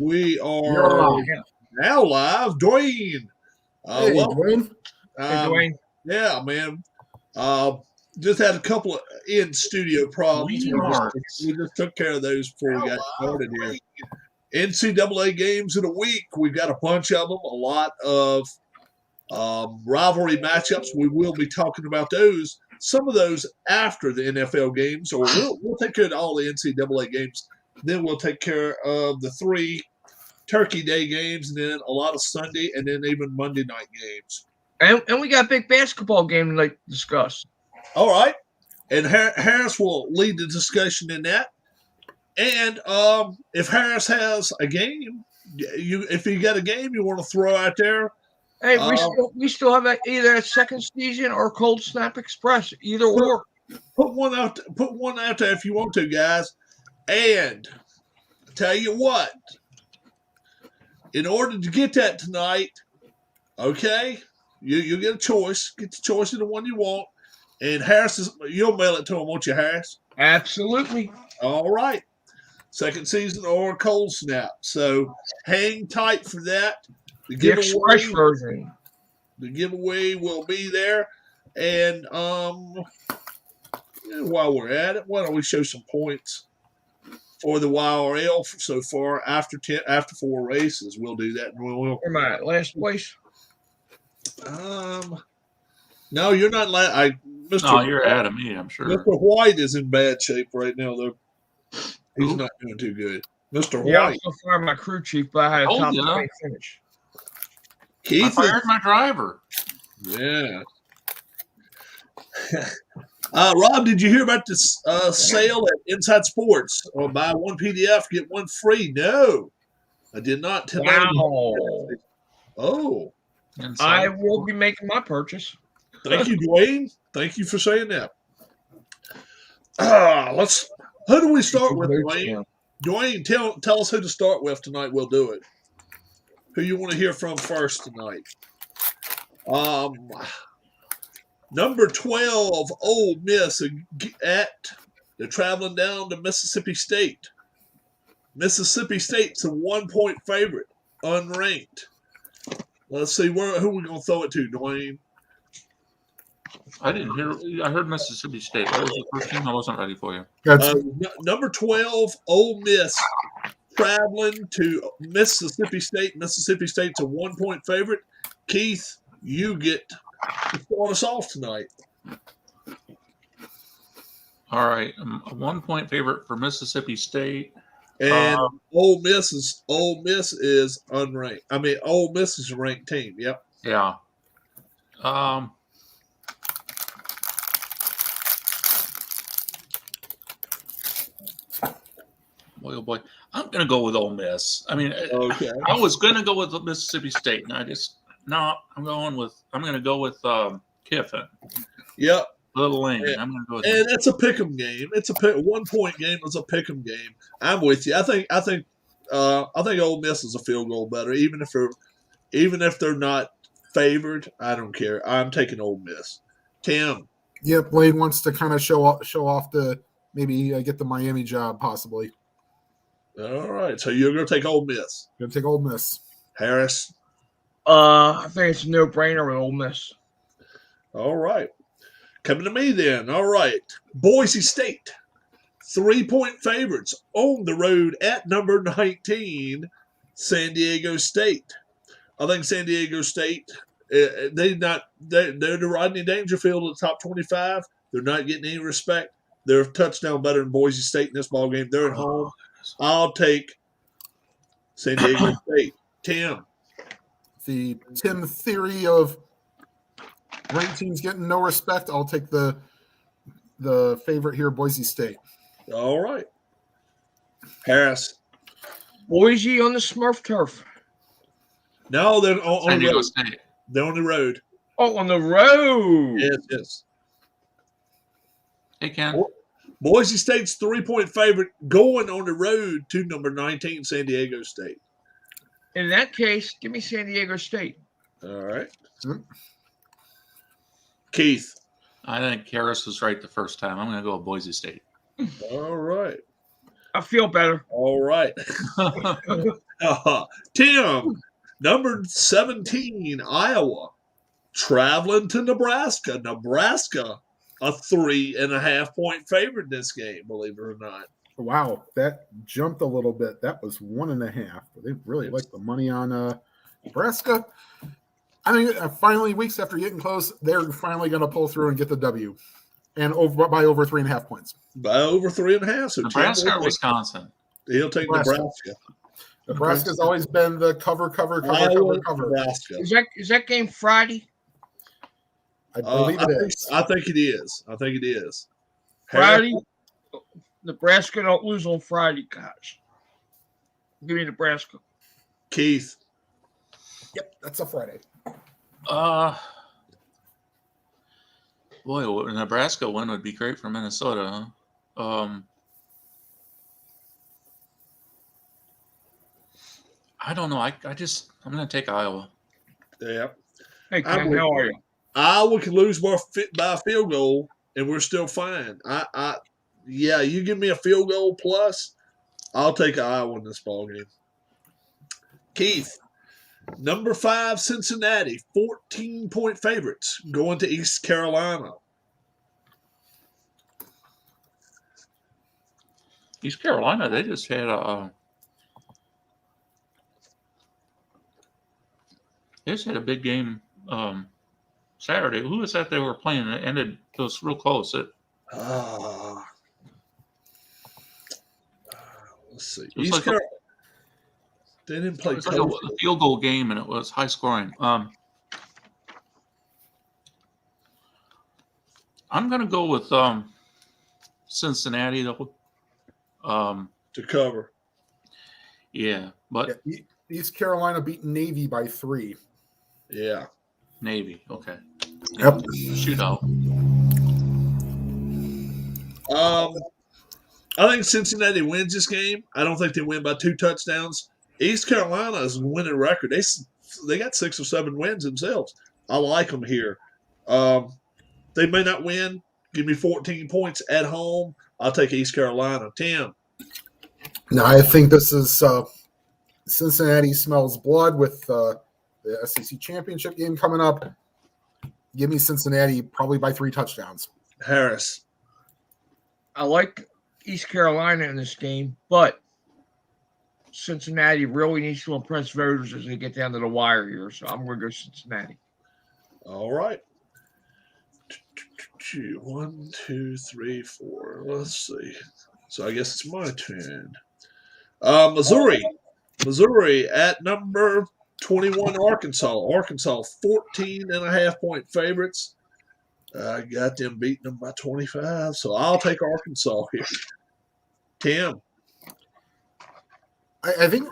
We You're are live. now live. Dwayne. Hey, Dwayne. Dwayne. Yeah, man. Just had a couple of in-studio problems. We just took care of those before we got started here. NCAA games in a week. We've got a bunch of them, a lot of rivalry matchups. We will be talking about those. Some of those after the NFL games, or we'll take care of all the NCAA games. Then we'll take care of the 3 Turkey Day games, and then a lot of Sunday, and then even Monday night games. And we got a big basketball game to discuss. All right. And Harris will lead the discussion in that. And if Harris has a game, if you got a game you want to throw out there. Hey, we still have either a second season or Cold Snap Express, either or. Put one out there if you want to, guys. And tell you what, in order to get that tonight, okay, you get a choice. Get the choice of the one you want. And Harris, you'll mail it to him, won't you, Harris? Absolutely. All right. Second season or Cold Snap. So hang tight for that. The Express version. The giveaway will be there. And while we're at it, why don't we show some points for the YRL so far after 4 races? We'll do that. And Where am I at? Last place? No, you're not. No, you're ahead of me, I'm sure. Mr. White is in bad shape right now, though. He's not doing too good. Mr. White. Yeah, I also fired my crew chief, but I had a top 20 finish. Keith, I fired my driver. Yeah. Rob, did you hear about this sale at Inside Sports? Or buy one PDF, get one free? No, I did not. Wow. Oh. I will be making my purchase. Thank you, Dwayne. Thank you for saying that. Who do we start with, Dwayne? Dwayne, tell us who to start with tonight. We'll do it. Who you want to hear from first tonight? Number 12, Ole Miss they're traveling down to Mississippi State. Mississippi State's a 1-point favorite, unranked. Let's see who we're going to throw it to, Dwayne. I didn't hear. I heard Mississippi State. What was the first team? I wasn't ready for you. Number 12, Ole Miss, traveling to Mississippi State. Mississippi State's a 1-point favorite. Keith, you get to start us off tonight. All right, a 1-point favorite for Mississippi State. And Ole Miss is unranked. I mean, Ole Miss is a ranked team. Yep. Yeah. Boy, oh boy, I'm going to go with Ole Miss. I mean, okay. I was going to go with Mississippi State, and I'm going to go with Kiffin. Yep. Little Lane. And, I'm going to go with and it's a pick'em game. It's a 1-point game. It's a pick'em game. I'm with you. I think Ole Miss is a field goal better, even if they're not favored. I don't care. I'm taking Ole Miss. Tim. Yep. Blade wants to kind of show off maybe get the Miami job possibly. All right. So you're going to take Ole Miss. Going to take Ole Miss. Harris. I think it's a no-brainer with Ole Miss. All right. Coming to me then. All right. Boise State, 3-point favorites on the road at number 19, San Diego State. I think San Diego State, they're the Rodney Dangerfield of the top 25. They're not getting any respect. They're a touchdown better than Boise State in this ball game. They're at home. I'll take San Diego State. Tim. The Tim theory of ranked teams getting no respect. I'll take the favorite here, Boise State. All right. Harris. Boise on the Smurf turf. No, they're on San the Diego road. State. They're on the road. Oh, on the road. Yes. Hey, Ken. Boise State's 3-point favorite going on the road to number 19, San Diego State. In that case, give me San Diego State. All right. Mm-hmm. Keith. I think Harris was right the first time. I'm going to go with Boise State. All right. I feel better. All right. Tim, number 17, Iowa, traveling to Nebraska. Nebraska, a 3.5-point favorite in this game, believe it or not. Wow, that jumped a little bit. That was 1.5. They really like the money on Nebraska. I mean, finally, weeks after getting close, they're finally going to pull through and get the W, and by over 3.5 points. By over 3.5. So Nebraska or Wisconsin? He'll take Nebraska. Nebraska's always been the cover. Nebraska. Is that game Friday? I believe it is. I think it is. Friday. Nebraska don't lose on Friday, guys. Give me Nebraska. Keith. Yep, that's a Friday. Boy, a Nebraska win would be great for Minnesota. Huh? I don't know. I'm going to take Iowa. Yeah. Hey, Ken, how are you? Iowa can lose by a field goal, and we're still fine. Yeah, you give me a field goal plus, I'll take Iowa in this ballgame. Keith, number 5, Cincinnati, 14-point favorites going to East Carolina. East Carolina, they just had a big game Saturday. Who was that they were playing? It ended. It was real close. Let's see. East Carolina. They didn't play. It was like a field goal game, and it was high scoring. I'm going to go with Cincinnati though. To cover. Yeah, but East Carolina beat Navy by 3. Yeah. Navy. Okay. Yep. Shootout. I think Cincinnati wins this game. I don't think they win by 2 touchdowns. East Carolina is a winning record. They got 6 or 7 wins themselves. I like them here. They may not win. Give me 14 points at home. I'll take East Carolina. Tim. No, I think this is Cincinnati smells blood with the SEC championship game coming up. Give me Cincinnati probably by 3 touchdowns. Harris. I like East Carolina in this game, but Cincinnati really needs to impress voters as they get down to the wire here. So I'm going to go Cincinnati. All right. 1, 2, 3, 4. Let's see. So I guess it's my turn. Missouri at number 21, Arkansas. Arkansas, 14.5-point favorites. I got them beating them by 25, so I'll take Arkansas here. Tim. I think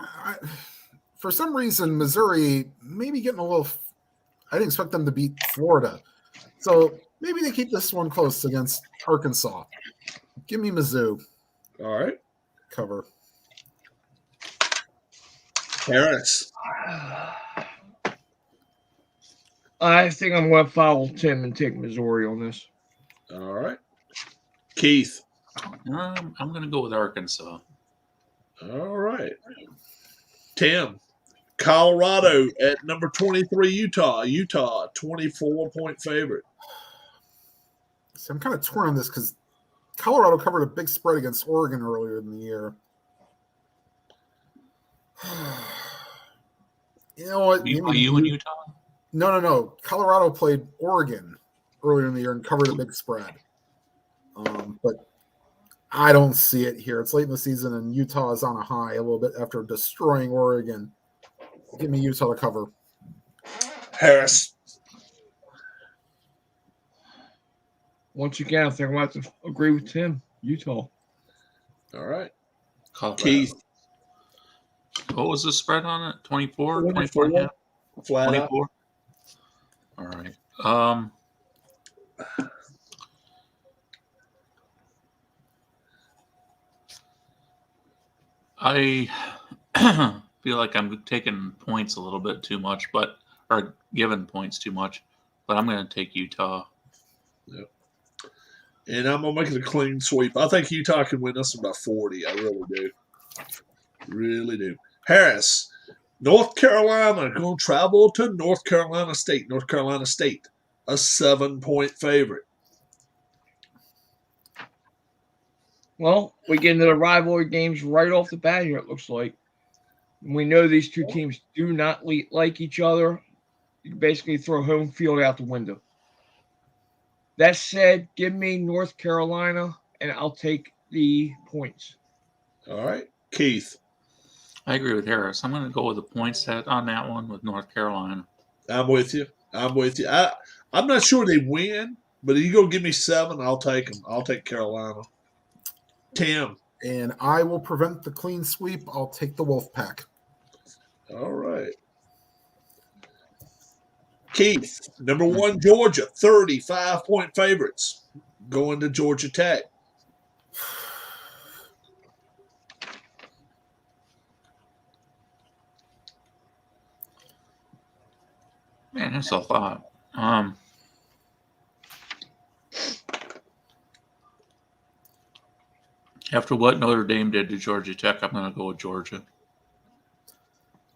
for some reason Missouri maybe getting a little. I didn't expect them to beat Florida, so maybe they keep this one close against Arkansas. Give me Mizzou. All right. Cover. Harris. I think I'm going to follow Tim and take Missouri on this. All right. Keith. I'm going to go with Arkansas. All right. Tim. Colorado at number 23, Utah. Utah, 24-point favorite. So I'm kind of torn on this because Colorado covered a big spread against Oregon earlier in the year. You know what? You in Utah? No. Colorado played Oregon earlier in the year and covered a big spread. But I don't see it here. It's late in the season, and Utah is on a high a little bit after destroying Oregon. Give me Utah to cover. Harris. Once again, I think I'm going to have to agree with Tim. Utah. All right. Colorado. Keith. What was the spread on it? 24? 24. Yeah. Flat 24? All right. I feel like I'm taking points a little bit too much, or giving points too much, but I'm going to take Utah. Yep. And I'm going to make it a clean sweep. I think Utah can win us about 40. I really do. Really do. Harris, North Carolina going to travel to North Carolina State. North Carolina State, a 7-point favorite. Well, we get into the rivalry games right off the bat here, it looks like. We know these two teams do not like each other. You can basically throw home field out the window. That said, give me North Carolina, and I'll take the points. All right. Keith. I agree with Harris. I'm going to go with the point set on that one with North Carolina. I'm with you. I'm not sure they win, but if you go give me 7, I'll take them. I'll take Carolina. Tim. And I will prevent the clean sweep. I'll take the Wolfpack. All right. Keith, number 1, Georgia, 35-point favorites going to Georgia Tech. Man, that's a thought. After what Notre Dame did to Georgia Tech, I'm going to go with Georgia.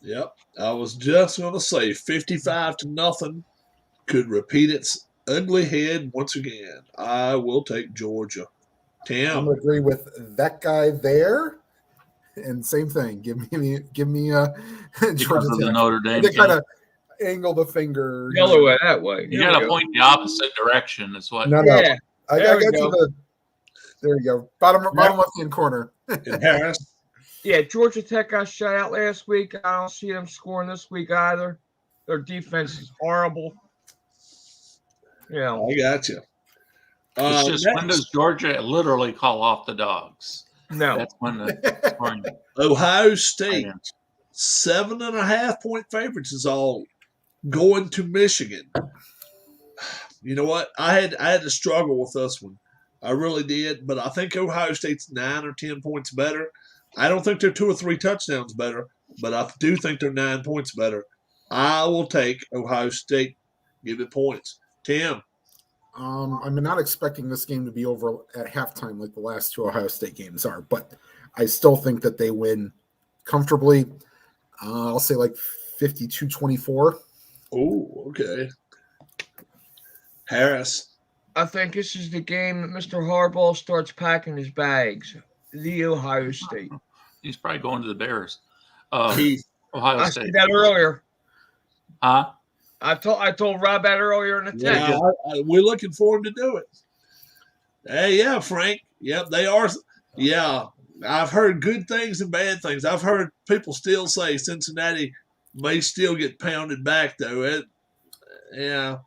Yep. I was just going to say 55-0 could repeat its ugly head once again. I will take Georgia. Tim. I'm going to agree with that guy there. And same thing. Give me Georgia Tech. Notre Dame. They kind of angle the finger. Yellow way that way. You got to point the opposite direction. Is what? No. Yeah. I got you. There you go. Bottom left-hand corner. And Harris. Yeah, Georgia Tech got shut out last week. I don't see them scoring this week either. Their defense is horrible. Yeah. I got you. It's just when does Georgia literally call off the dogs? No. That's when the scoring. Ohio State, 7.5-point favorites is all going to Michigan. You know what? I had to struggle with this one. I really did, but I think Ohio State's 9 or 10 points better. I don't think they're 2 or 3 touchdowns better, but I do think they're 9 points better. I will take Ohio State. Give it points. Tim. I'm not expecting this game to be over at halftime like the last 2 Ohio State games are, but I still think that they win comfortably. I'll say like 52-24. Oh, okay. Harris. I think this is the game that Mr. Harbaugh starts packing his bags. The Ohio State. He's probably going to the Bears. Ohio I State. said that earlier. Huh? I told Rob that earlier in the text. Yeah, we're looking for him to do it. Hey, yeah, Frank. Yep, they are. Yeah, I've heard good things and bad things. I've heard people still say Cincinnati may still get pounded back, though. Yeah.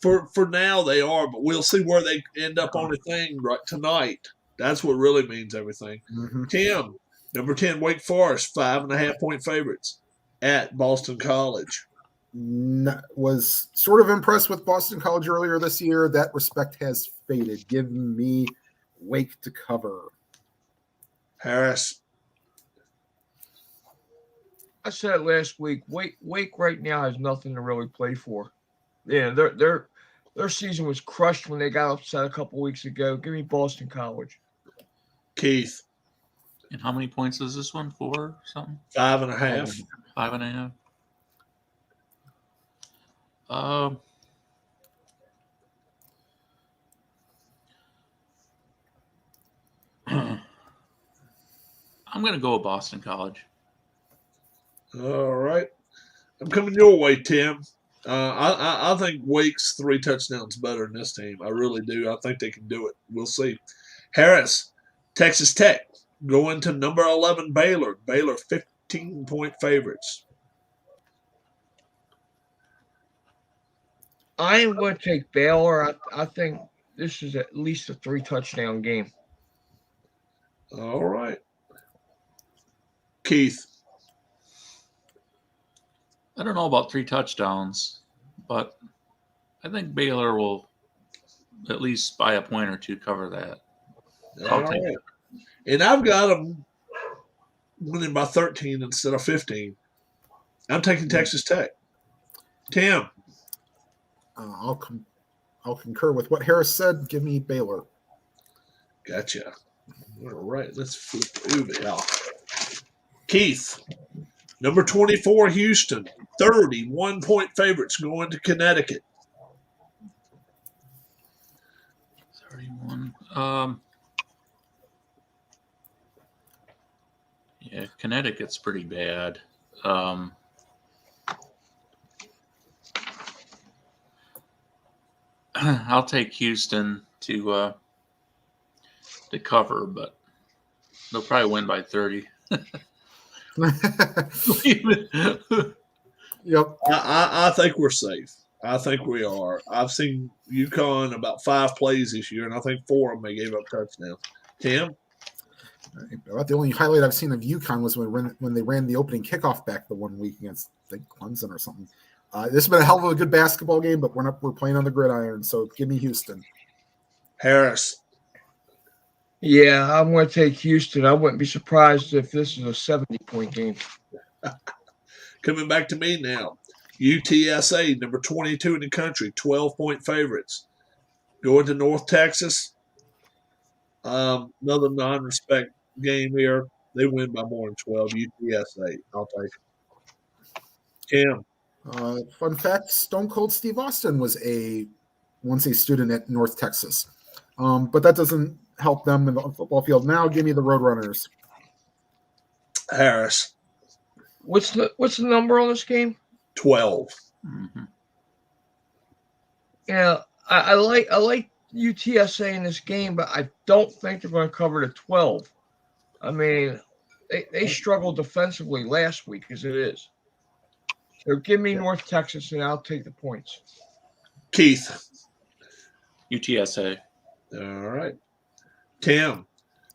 For now, they are, but we'll see where they end up on a thing right tonight. That's what really means everything. Mm-hmm. Tim, number 10, Wake Forest, 5.5-point favorites at Boston College. Was sort of impressed with Boston College earlier this year. That respect has faded. Give me Wake to cover. Harris. I said it last week. Wake right now has nothing to really play for. Yeah, their season was crushed when they got upset a couple weeks ago. Give me Boston College. Keith. And how many points is this one for? Something? 5.5. 5.5. I'm going to go with Boston College. All right. I'm coming your way, Tim. I think Wake's 3 touchdowns better than this team. I really do. I think they can do it. We'll see. Harris, Texas Tech, going to number 11, Baylor. Baylor, 15-point favorites. I am going to take Baylor. I think this is at least a 3-touchdown game. All right. Keith. I don't know about 3 touchdowns, but I think Baylor will at least by a point or 2 cover that. All right. And I've got them winning by 13 instead of 15. I'm taking Texas Tech. Tim. I'll concur with what Harris said. Give me Baylor. Gotcha. All right. Let's flip over out. Keith, number 24, Houston, 31-point favorites going to Connecticut. 31. Yeah, Connecticut's pretty bad. I'll take Houston to cover, but they'll probably win by 30. Yep. I think we're safe. I think we are. I've seen UConn about 5 plays this year, and I think 4 of them they gave up touchdowns. Tim? About the only highlight I've seen of UConn was when they ran the opening kickoff back the one week against, I think, Clemson or something. This has been a hell of a good basketball game, but we're playing on the gridiron, so give me Houston. Harris? Yeah, I'm going to take Houston. I wouldn't be surprised if this is a 70-point game. Coming back to me now. UTSA, number 22 in the country, 12-point favorites. Going to North Texas. Another non-respect game here. They win by more than 12. UTSA. I'll take it. Kim? Fun fact, Stone Cold Steve Austin was once a student at North Texas. But that doesn't help them in the football field. Now give me the Roadrunners. Harris? What's the number on this game? 12. Mm-hmm. Yeah, I like UTSA in this game, but I don't think they're going to cover the 12. I mean, they struggled defensively last week as it is. So give me North Texas, and I'll take the points. Keith? UTSA. All right. Tim?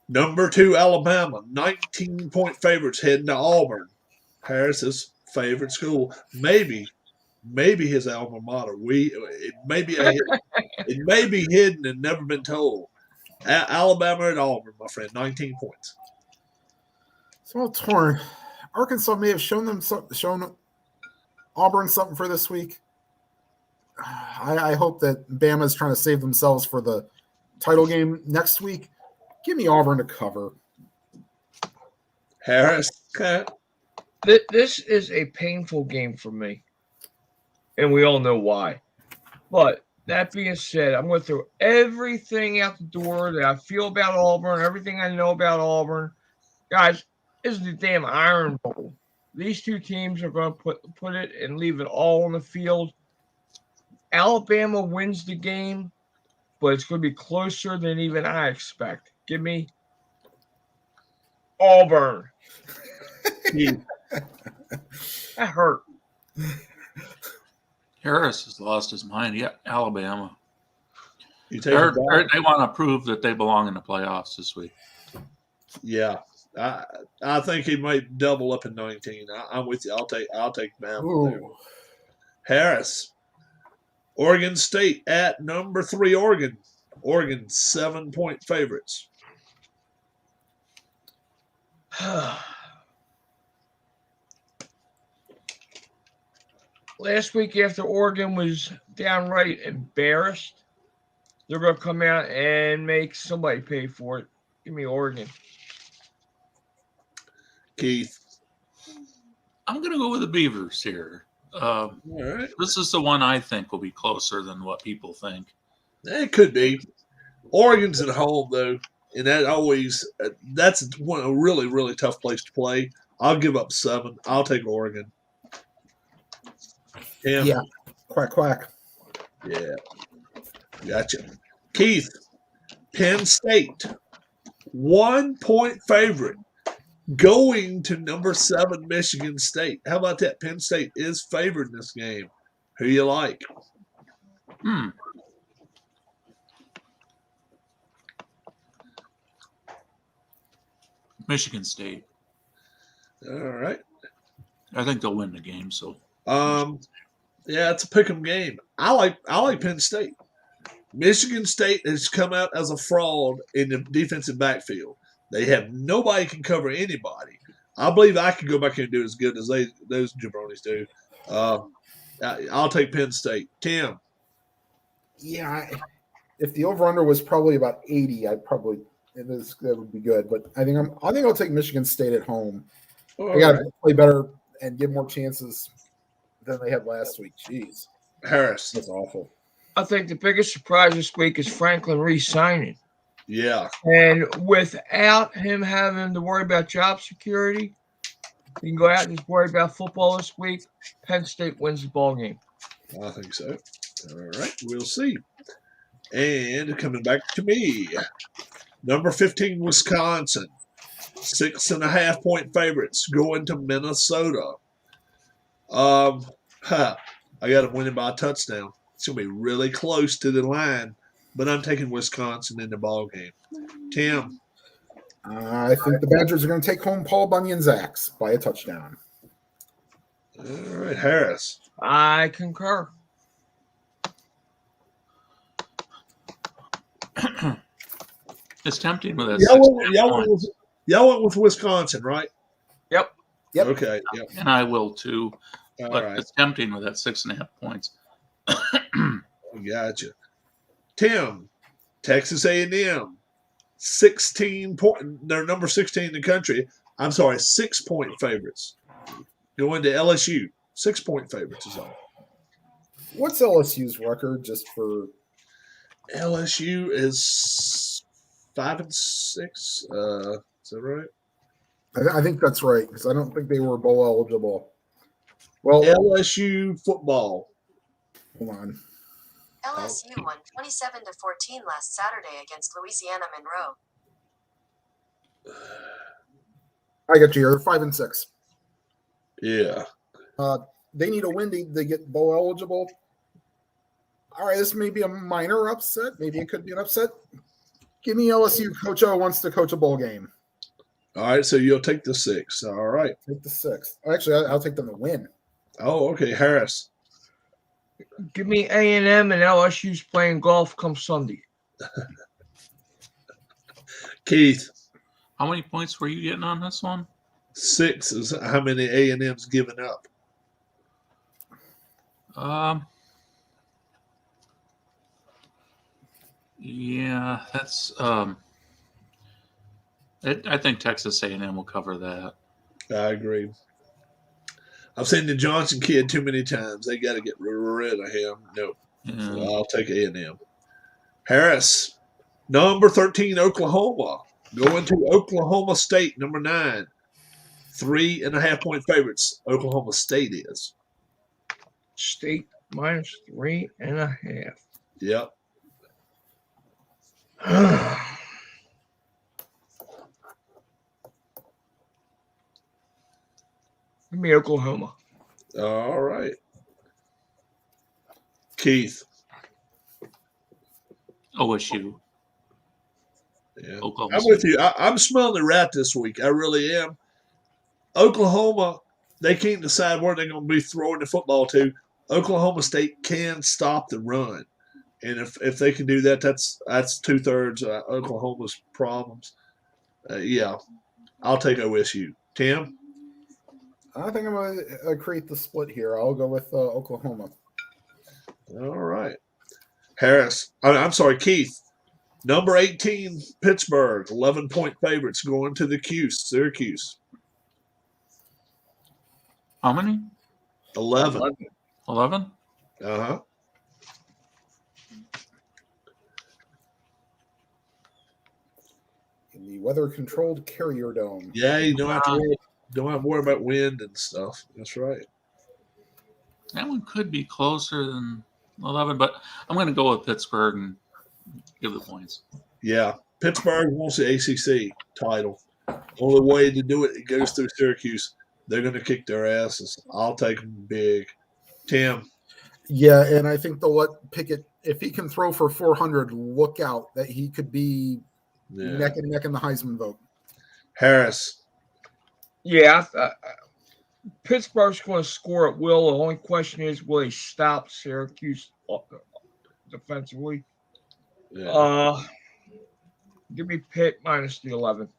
Number 2, Alabama, 19-point favorites heading to Auburn. Harris's favorite school. Maybe his alma mater. It may be hidden and never been told. Alabama at Auburn, my friend, 19 points. It's all torn. Arkansas may have shown Auburn something for this week. I hope that Bama's trying to save themselves for the title game next week. Give me Auburn to cover. Harris? Okay. This is a painful game for me, and we all know why. But that being said, I'm going to throw everything out the door that I feel about Auburn, everything I know about Auburn. Guys, this is the damn Iron Bowl. These two teams are going to put it and leave it all on the field. Alabama wins the game, but it's going to be closer than even I expect. Give me Auburn. That hurt. Harris has lost his mind. Yeah, Alabama. They want to prove that they belong in the playoffs this week. Yeah. I think he might double up in 19. I'm with you. I'll take Bama. Harris. Oregon State at number 3, Oregon. Oregon 7-point favorites. Last week after Oregon was downright embarrassed, they're going to come out and make somebody pay for it. Give me Oregon. Keith? I'm going to go with the Beavers here. All right. This is the one I think will be closer than what people think. It could be. Oregon's at home, though, and that's a really, really tough place to play. I'll give up 7. I'll take Oregon. Tim? Yeah. Quack, quack. Yeah. Gotcha. Keith, Penn State, 1-point favorite going to number 7 Michigan State. How about that? Penn State is favored in this game. Who you like? Michigan State. All right. I think they'll win the game. So. Yeah, it's a pick'em game. I like Penn State. Michigan State has come out as a fraud in the defensive backfield. They have nobody can cover anybody. I believe I can go back here and do as good as those jabronis do. I'll take Penn State. Tim? Yeah, if the over/under was probably about 80, that would be good. But I think I'll take Michigan State at home. They got to play better and give more chances than they had last week. Jeez. Harris. That's awful. I think the biggest surprise this week is Franklin re-signing. Yeah. And without him having to worry about job security, he can go out and just worry about football this week. Penn State wins the ball game. I think so. All right. We'll see. And coming back to me, number 15, Wisconsin. 6.5-point favorites going to Minnesota. I got them winning by a touchdown. It's going to be really close to the line, but I'm taking Wisconsin in the ball game. Tim? I think the Badgers are going to take home Paul Bunyan's axe by a touchdown. All right, Harris. I concur. It's tempting with that. Y'all went with Wisconsin, right? Yep. Okay. Yep. And I will too. All but right. it's tempting with that 6.5 points. Gotcha. Tim, Texas A&M, 16 point. They're number 16 in the country. I'm sorry, 6-point favorites going to LSU. 6-point favorites is all. What's LSU's record? Just for LSU is 5-6. Is that right? I think that's right because I don't think they were bowl eligible. Well, LSU football. Hold on. LSU won 27-14 last Saturday against Louisiana Monroe. I got you here. 5-6. Yeah. They need a win to get bowl eligible. All right, this may be a minor upset. Maybe it could be an upset. Give me LSU. Coach O wants to coach a bowl game. All right, so you'll take the 6. All right. Take the 6. Actually, I'll take them to win. Oh, okay. Harris. Give me A&M and LSU's playing golf come Sunday. Keith. How many points were you getting on this one? 6 is how many A&M's given up. Yeah, that's I think Texas A&M will cover that. I agree. I've seen the Johnson kid too many times. They got to get rid of him. Nope. Yeah. So I'll take A&M. Harris, number 13, Oklahoma. Going to Oklahoma State, number 9. 3.5-point favorites. Oklahoma State is. State minus 3.5. Yep. Give me Oklahoma. All right. Keith. OSU. Yeah. Oklahoma I'm with you. I'm smelling the rat this week. I really am. Oklahoma, they can't decide where they're going to be throwing the football to. Oklahoma State can stop the run. And if they can do that, that's 2/3 Oklahoma's problems. Yeah, I'll take OSU. Tim? I think I'm going to create the split here. I'll go with Oklahoma. All right. Harris. I'm sorry, Keith. Number 18, Pittsburgh. 11-point favorites going to the Cuse, Syracuse. How many? 11. 11? Uh-huh. In the weather-controlled Carrier Dome. Yeah, you don't have to worry about wind and stuff. That's right. That one could be closer than 11, but I'm going to go with Pittsburgh and give the points. Yeah. Pittsburgh wants the ACC title. Only way to do it goes through Syracuse. They're going to kick their asses. I'll take them big. Tim? Yeah, and I think they'll let Pickett, if he can throw for 400, look out that he could be neck and neck in the Heisman vote. Harris? Yeah, Pittsburgh's going to score at will. The only question is, will he stop Syracuse defensively? Yeah. Give me Pitt minus the 11.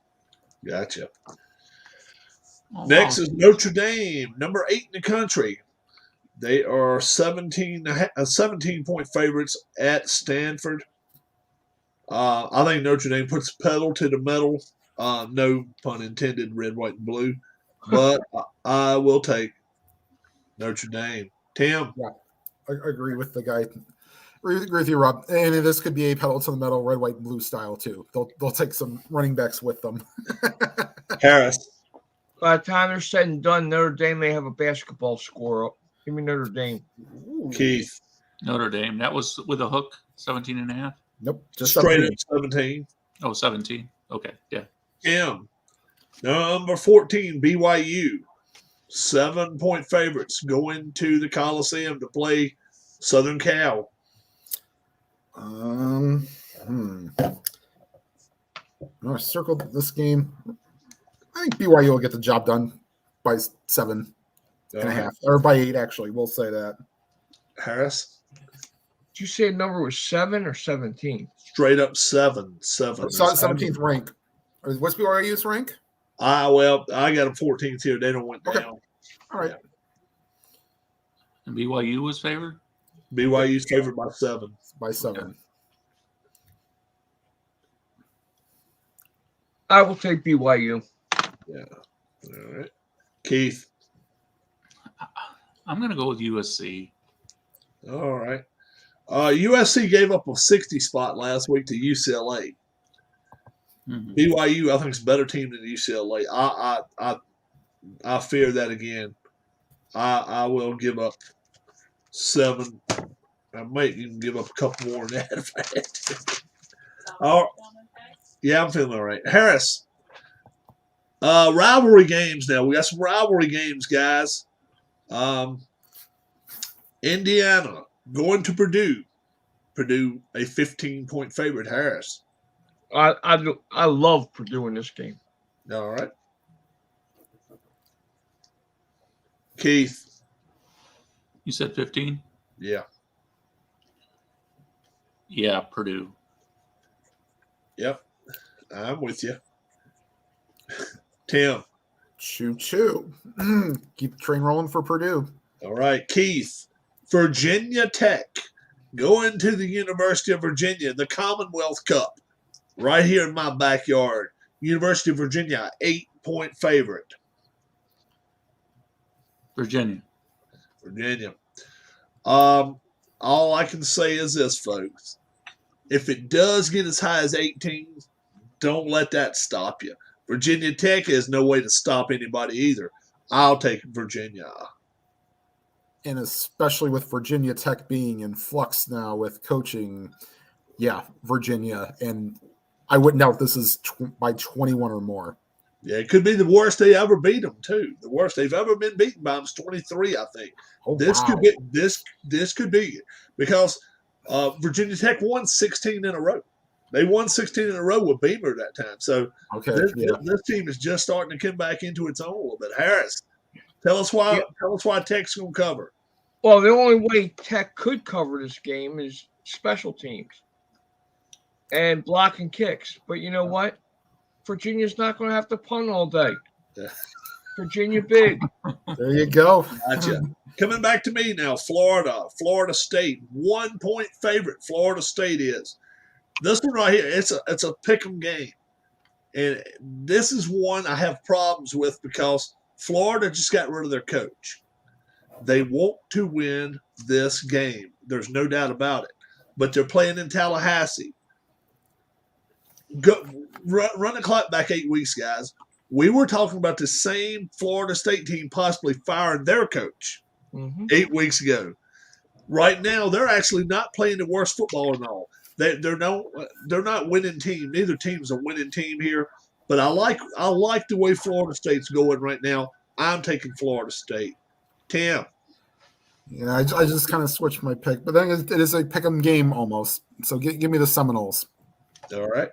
Gotcha. Oh, Next wow. is Notre Dame, number 8 in the country. They are 17-point favorites at Stanford. I think Notre Dame puts pedal to the metal. No pun intended, red, white, and blue. but I will take Notre Dame. Tim? Yeah, I agree with the guy. Agree with you, Rob. And this could be a pedal to the metal, red, white, blue style too. They'll take some running backs with them. Harris? By the time they're said and done, Notre Dame may have a basketball score up. Give me Notre Dame. Keith? Notre Dame. That was with a hook, 17.5? Nope. Just Straight 17. up 17. Oh, 17. Okay, yeah. M. Number 14, BYU. 7-point favorites going to the Coliseum to play Southern Cal. I'm gonna circle this game. I think BYU will get the job done by 7.5 or by 8. Actually, we'll say that. Harris? Did you say the number was 7 or 17? Straight up 7. 7. 17th rank. What's BYU's rank? I got them 14th here. They don't went down. Okay. All right. And BYU was favored? BYU's favored by 7. By 7. I will take BYU. Yeah. All right. Keith? I'm going to go with USC. All right. USC gave up a 60 spot last week to UCLA. Mm-hmm. BYU, I think, is a better team than UCLA. I fear that again. I will give up 7. I might even give up a couple more than that if I had to. Oh, yeah, I'm feeling all right. Harris, rivalry games now. We got some rivalry games, guys. Indiana going to Purdue. Purdue, a 15-point favorite. Harris. I love Purdue in this game. All right. Keith. You said 15? Yeah. Yeah, Purdue. Yep. I'm with you. Tim. Choo-choo. Keep the train rolling for Purdue. All right. Keith. Virginia Tech going to the University of Virginia, the Commonwealth Cup, right here in my backyard. University of Virginia, 8-point favorite. Virginia. All I can say is this, folks. If it does get as high as 18, don't let that stop you. Virginia Tech has no way to stop anybody either. I'll take Virginia. And especially with Virginia Tech being in flux now with coaching, yeah, Virginia. And I wouldn't doubt this is by 21 or more. Yeah, it could be the worst they ever beat them, too. The worst they've ever been beaten by them is 23, I think. Oh, this wow. could be this could be it because Virginia Tech won 16 in a row. They won 16 in a row with Beamer that time. So this team is just starting to come back into its own a little bit. Harris, tell us why Tech's going to cover. Well, the only way Tech could cover this game is special teams and blocking kicks. But you know what? Virginia's not going to have to punt all day. Yeah. Virginia big. There you go. Gotcha. Coming back to me now, Florida State, 1-point favorite. Florida State is. This one right here, it's a pick'em game. And this is one I have problems with because Florida just got rid of their coach. They want to win this game. There's no doubt about it. But they're playing in Tallahassee. Run the clock back 8 weeks, guys. We were talking about the same Florida State team possibly firing their coach 8 weeks ago. Right now, they're actually not playing the worst football at all. They're not winning team. Neither team's a winning team here. But I like the way Florida State's going right now. I'm taking Florida State. Tim. Yeah, I just kind of switched my pick, but then it is a pick'em game almost. So give me the Seminoles. All right.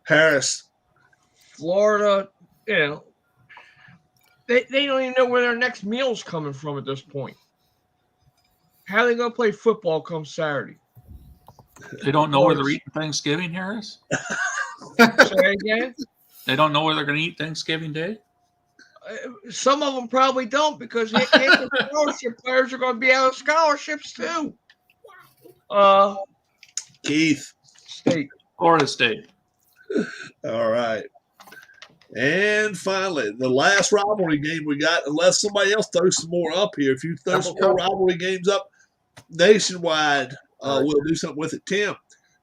Harris. Florida, they don't even know where their next meal's coming from at this point. How are they going to play football come Saturday? They don't know where they're eating Thanksgiving, Harris? Say again? They don't know where they're going to eat Thanksgiving Day? Some of them probably don't because scholarship players are going to be out of scholarships too. Keith. State. Florida State. All right. And finally, the last rivalry game we got, unless somebody else throws some more up here. If you throw some more rivalry games up nationwide, we'll do something with it. Tim,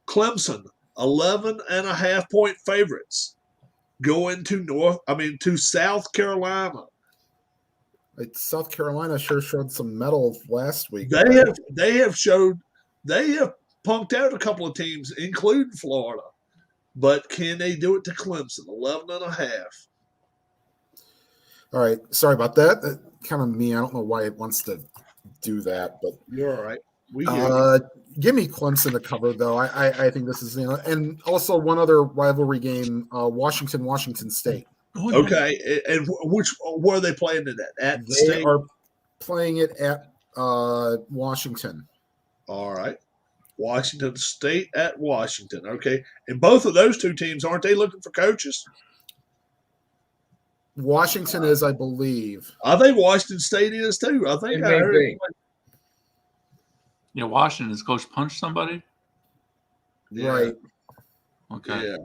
Clemson, 11.5-point favorites going to South Carolina. South Carolina sure showed some mettle last week. They have punked out a couple of teams, including Florida. But can they do it to Clemson? 11.5. All right. Sorry about that. Kind of me. I don't know why it wants to do that, but you're all right. Give me Clemson to cover, though. I think this is, and also one other rivalry game, Washington State. Okay. And where are they playing it at? They State? are playing it at Washington. All right. Washington State at Washington. Okay. And both of those two teams, aren't they looking for coaches? Washington is, I believe. I think Washington State is too. I think I heard. Yeah, Washington's coach punched somebody? Yeah. Right. Okay.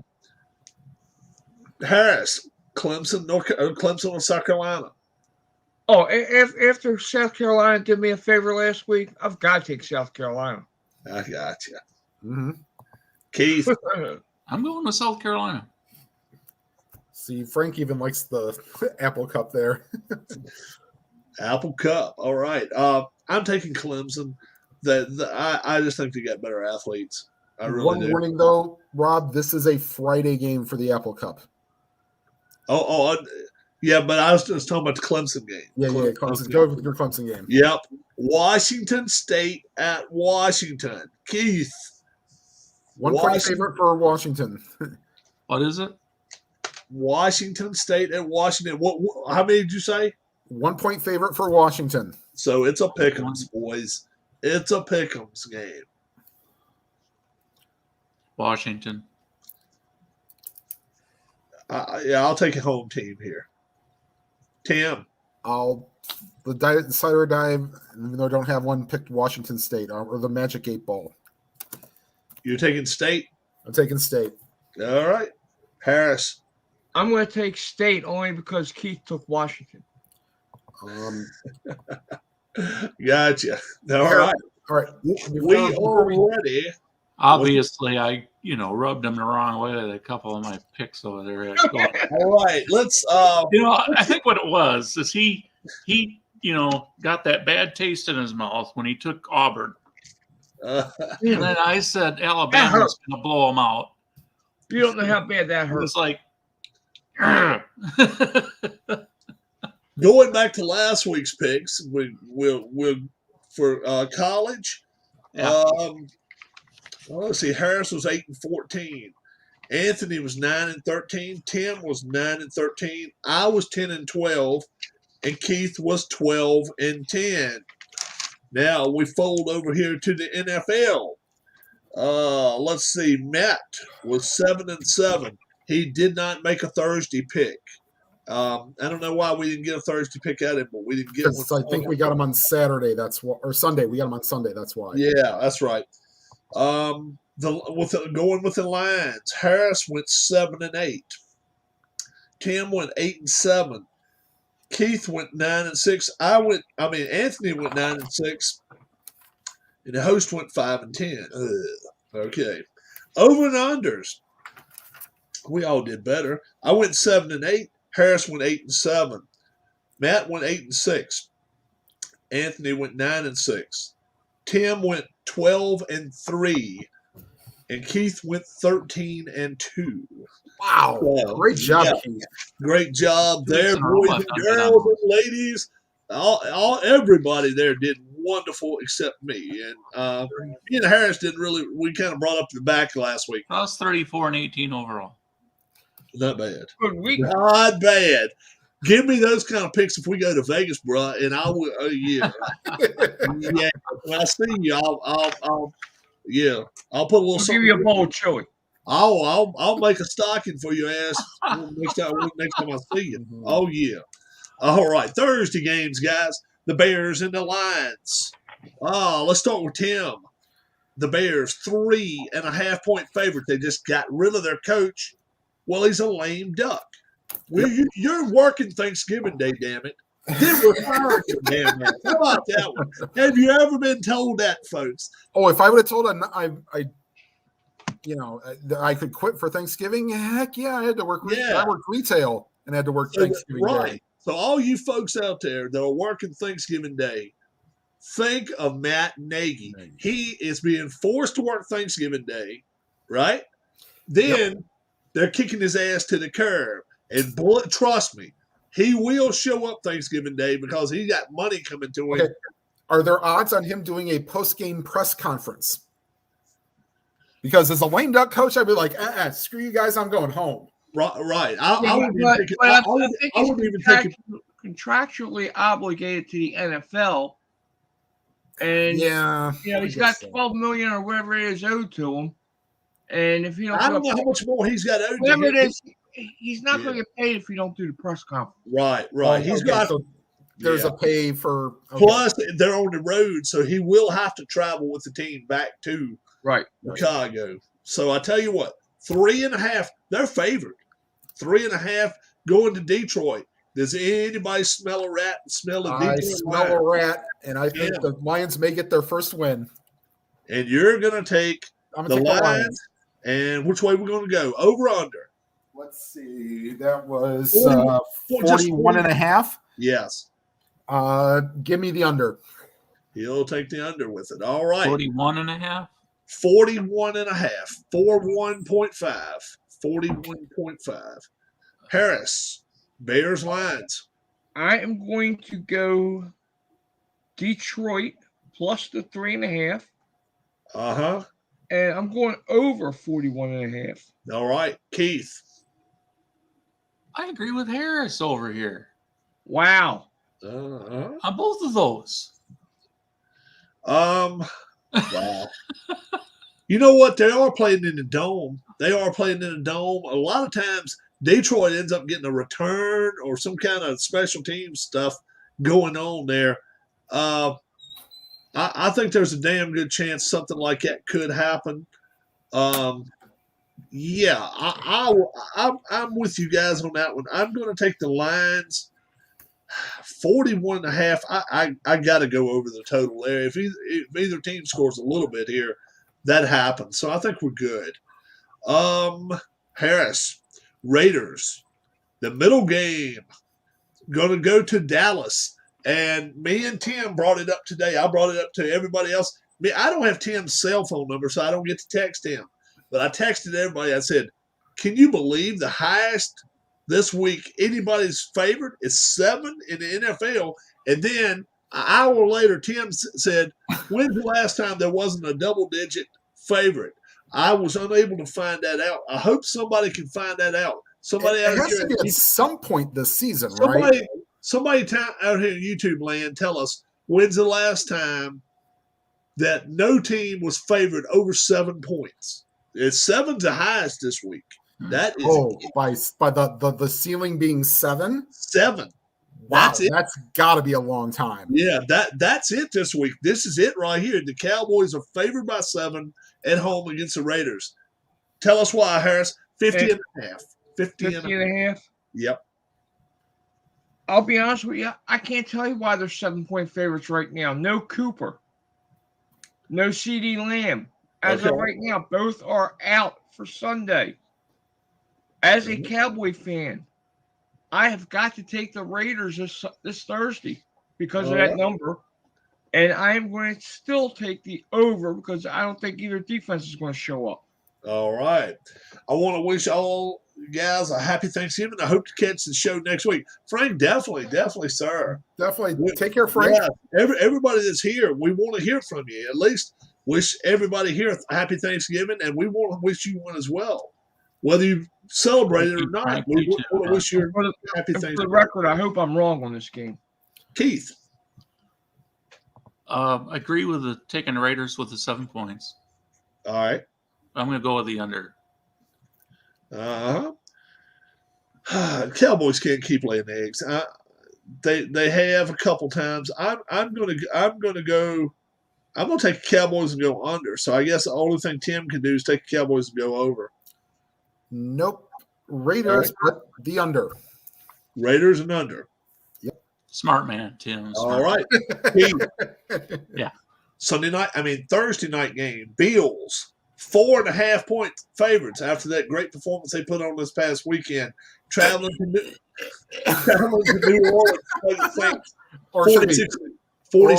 Yeah. Harris, Clemson or South Carolina? Oh, after South Carolina did me a favor last week, I've got to take South Carolina. I got you. Mm-hmm. Keith? I'm going with South Carolina. See, Frank even likes the Apple Cup there. Apple Cup. All right. I'm taking Clemson. I just think they got better athletes. I really One do. warning, though, Rob, this is a Friday game for the Apple Cup. Yeah, but I was just talking about the Clemson game. Yeah, Clemson. Go with your Clemson game. Yep. Washington State at Washington. Keith. 1 point favorite for Washington. What is it? Washington State at Washington. How many did you say? 1 point favorite for Washington. So it's a pick'ems, boys. It's a pick'ems game. Washington. I'll take a home team here. Tim. The decider dive, even though I don't have one, picked Washington State or the Magic 8 Ball. You're taking State? I'm taking State. All right. Harris. I'm going to take State only because Keith took Washington. Gotcha. All right. All right. We are ready. Obviously, I rubbed them the wrong way with a couple of my picks over there. All right. Let's. I think what it was is he got that bad taste in his mouth when he took Auburn. And then I said Alabama's going to blow them out. You don't know how bad that hurt. It's like, going back to last week's picks, we'll for college. Yeah. Let's see. Harris was 8-14. Anthony was 9-13. Tim was 9-13. I was 10-12, and Keith was 12-10. Now we fold over here to the NFL. Let's see. Matt was 7-7. He did not make a Thursday pick. I don't know why we didn't get a Thursday pick at him, but we didn't get one. I think we got him on Saturday. That's why, or Sunday. We got him on Sunday. That's why. Yeah, that's right. Going with the Lions, Harris went 7-8. Tim went 8-7. Keith went 9-6. Anthony went 9-6, and the host went 5-10. Okay, over and unders. We all did better. I went 7-8. Harris went 8-7. Matt went 8-6. Anthony went 9-6. Tim went 12-3. And Keith went 13-2. Wow. So, great job, Keith. Great job there, boys and girls and ladies. Everybody there did wonderful except me. And me and Harris didn't really, we kind of brought up the back last week. I was 34-18 overall. Not bad. Good week. Not bad. Give me those kind of picks if we go to Vegas, bro, and I will. Yeah, yeah. When I see you, I'll put a little. I'll give you a bowl of chili. I'll make a stocking for your ass next time I see you. Oh yeah. All right, Thursday games, guys. The Bears and the Lions. Let's start with Tim. The Bears 3.5-point favorite. They just got rid of their coach. Well, he's a lame duck. You're working Thanksgiving Day, damn it. Then we're firing you, damn it. How about that one? Have you ever been told that, folks? Oh, if I would have told I could quit for Thanksgiving, heck yeah, I had to work. Yeah. I worked retail and had to work Thanksgiving Day. So all you folks out there that are working Thanksgiving Day, think of Matt Nagy. He is being forced to work Thanksgiving Day, right? Then they're kicking his ass to the curb. And trust me, he will show up Thanksgiving Day because he got money coming to him. Okay. Are there odds on him doing a post-game press conference? Because as a lame duck coach, I'd be like, screw you guys, I'm going home. Right. I wouldn't even think contractually obligated to the NFL. And he's got $12 million or whatever it is owed to him. And if you don't, I don't know how much more he's got owed. Whatever it is, he's not going to get paid if you don't do the press conference. Right. There's a pay for. Plus, they're on the road, so he will have to travel with the team back to Chicago. So I tell you what, 3.5. They're favored. 3.5 going to Detroit. Does anybody smell a rat and smell a Detroit? I smell a rat, and I think the Lions may get their first win. And you're going to take the Lions. And which way we're going to go? Over or under? Let's see. That was 41.5. Yes. Give me the under. He'll take the under with it. All right. 41.5. 41.5. 41.5. 41.5. Harris, Bears Lions. I am going to go Detroit plus the 3.5. Uh-huh. And I'm going over 41.5. All right. Keith. I agree with Harris over here. Wow. On both of those. Wow. You know what? They are playing in the dome. A lot of times Detroit ends up getting a return or some kind of special team stuff going on there. I think there's a damn good chance something like that could happen. I'm with you guys on that one. I'm going to take the Lions. 41.5. I got to go over the total there. If either team scores a little bit here, that happens. So I think we're good. Harris, Raiders, the middle game, going to go to Dallas. And me and Tim brought it up today. I brought it up to everybody else. I don't have Tim's cell phone number, so I don't get to text him. But I texted everybody. I said, can you believe the highest this week anybody's favorite is 7 in the NFL? And then an hour later, Tim said, when's the last time there wasn't a double-digit favorite? I was unable to find that out. I hope somebody can find that out. Somebody out here at some point this season, right? Somebody out here in YouTube land, tell us when's the last time that no team was favored over 7 points. It's 7's the highest this week. That is by the ceiling being 7. 7. Wow, that's got to be a long time. Yeah, that's it this week. This is it right here. The Cowboys are favored by 7 at home against the Raiders. Tell us why, Harris. 50.5. 50.5. Yep. I'll be honest with you. I can't tell you why they're 7-point favorites right now. No Cooper. No CeeDee Lamb. As of right now, both are out for Sunday. As a Cowboy fan, I have got to take the Raiders this Thursday because of that number. And I am going to still take the over because I don't think either defense is going to show up. All right. I want to wish all guys a happy Thanksgiving. I hope to catch the show next week. Frank, definitely, sir. Definitely. Take care, Frank. Yeah, everybody that's here, we want to hear from you. At least wish everybody here a happy Thanksgiving, and we want to wish you one as well. Whether you celebrate it or not, we want to wish you a happy Thanksgiving. For the record, I hope I'm wrong on this game. Keith. Agree with taking the Raiders with the 7 points. All right. I'm going to go with the under. Cowboys can't keep laying eggs. They have a couple times. I'm going to take the Cowboys and go under. So I guess the only thing Tim can do is take the Cowboys and go over. Nope. Raiders, but the under. Raiders and under. Smart man, Tim. All right. Yeah. Thursday night game. Bills, 4.5 point favorites after that great performance they put on this past weekend. Traveling to New Orleans to play the Saints. 46. Ole. I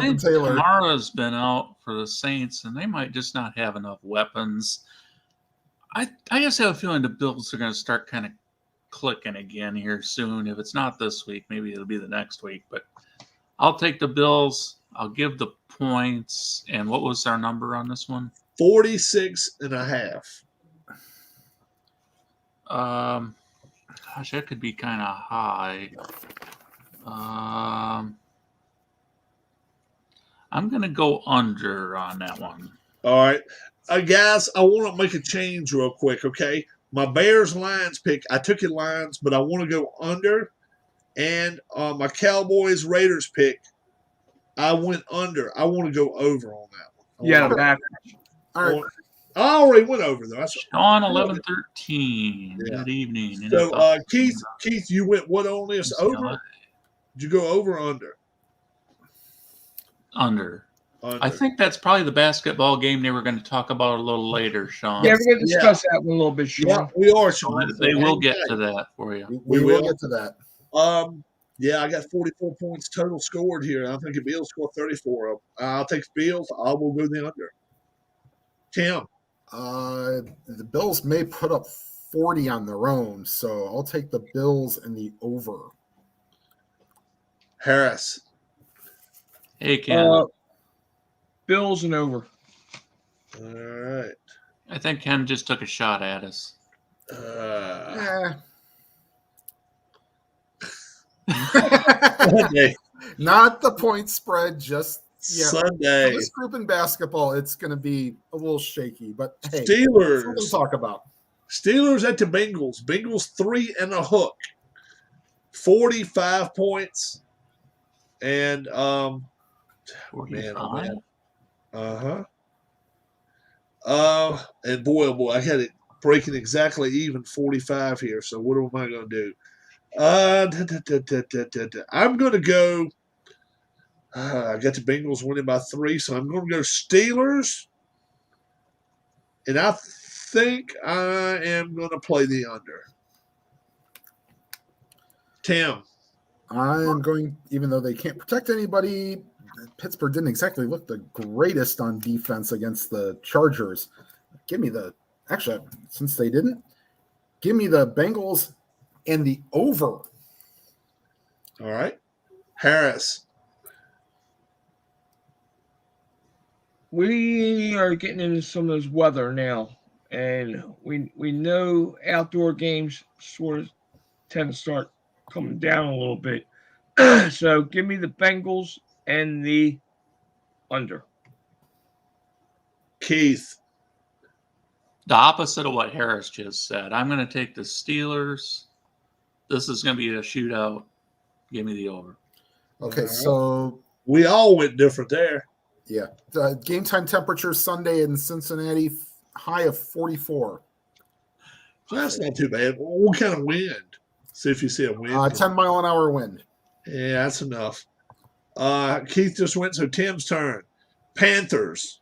think Kamara's been out for the Saints, and they might just not have enough weapons. I just have a feeling the Bills are going to start kind of clicking again here soon. If it's not this week, maybe it'll be the next week. But I'll take the Bills. I'll give the points. And what was our number on this one? 46.5. Gosh, that could be kind of high. I'm going to go under on that one. All right. Guys, I want to make a change real quick, okay? My Bears-Lions pick, I took it Lions, but I want to go under. And my Cowboys-Raiders pick, I went under. I want to go over on that one. Yeah, back. All right. I already went over, though. Sean, 11-13. Yeah. Good evening. So, Keith, you went what on this? Over? Did you go over or under? Under. I think that's probably the basketball game they were going to talk about a little later, Sean. Yeah, we're going to discuss that one a little bit, Sean. Yeah, we are, Sean. They will get to that for you. We will get to that. Yeah, I got 44 points total scored here. I think the Bills score 34. I'll take the Bills. I will go the under. Tim. The Bills may put up 40 on their own, so I'll take the Bills and the over. Harris. Hey, Ken. Bills and over. All right. I think Ken just took a shot at us. Not the point spread, just Sunday. For this group in basketball, it's going to be a little shaky, but hey, Steelers. We'll talk about. Steelers at the Bengals. Bengals 3 and a hook. 45 points. And 45. And boy, oh boy, I had it breaking exactly even 45 here. So what am I going to do? I'm going to go. I got the Bengals winning by 3, so I'm going to go Steelers. And I think I am going to play the under. Tim. I am going, even though they can't protect anybody, Pittsburgh didn't exactly look the greatest on defense against the Chargers. Since they didn't, give me the Bengals and the over. All right. Harris. We are getting into some of those weather now, and we know outdoor games sort of tend to start coming down a little bit. So give me the Bengals and the under. Keith. The opposite of what Harris just said. I'm going to take the Steelers. This is going to be a shootout. Give me the over. Okay, so we all went different there. Yeah. The game time temperature Sunday in Cincinnati, high of 44. So that's not too bad. What kind of wind? See if you see a wind. 10-mile-an-hour wind. Yeah, that's enough. Keith just went, so Tim's turn. Panthers,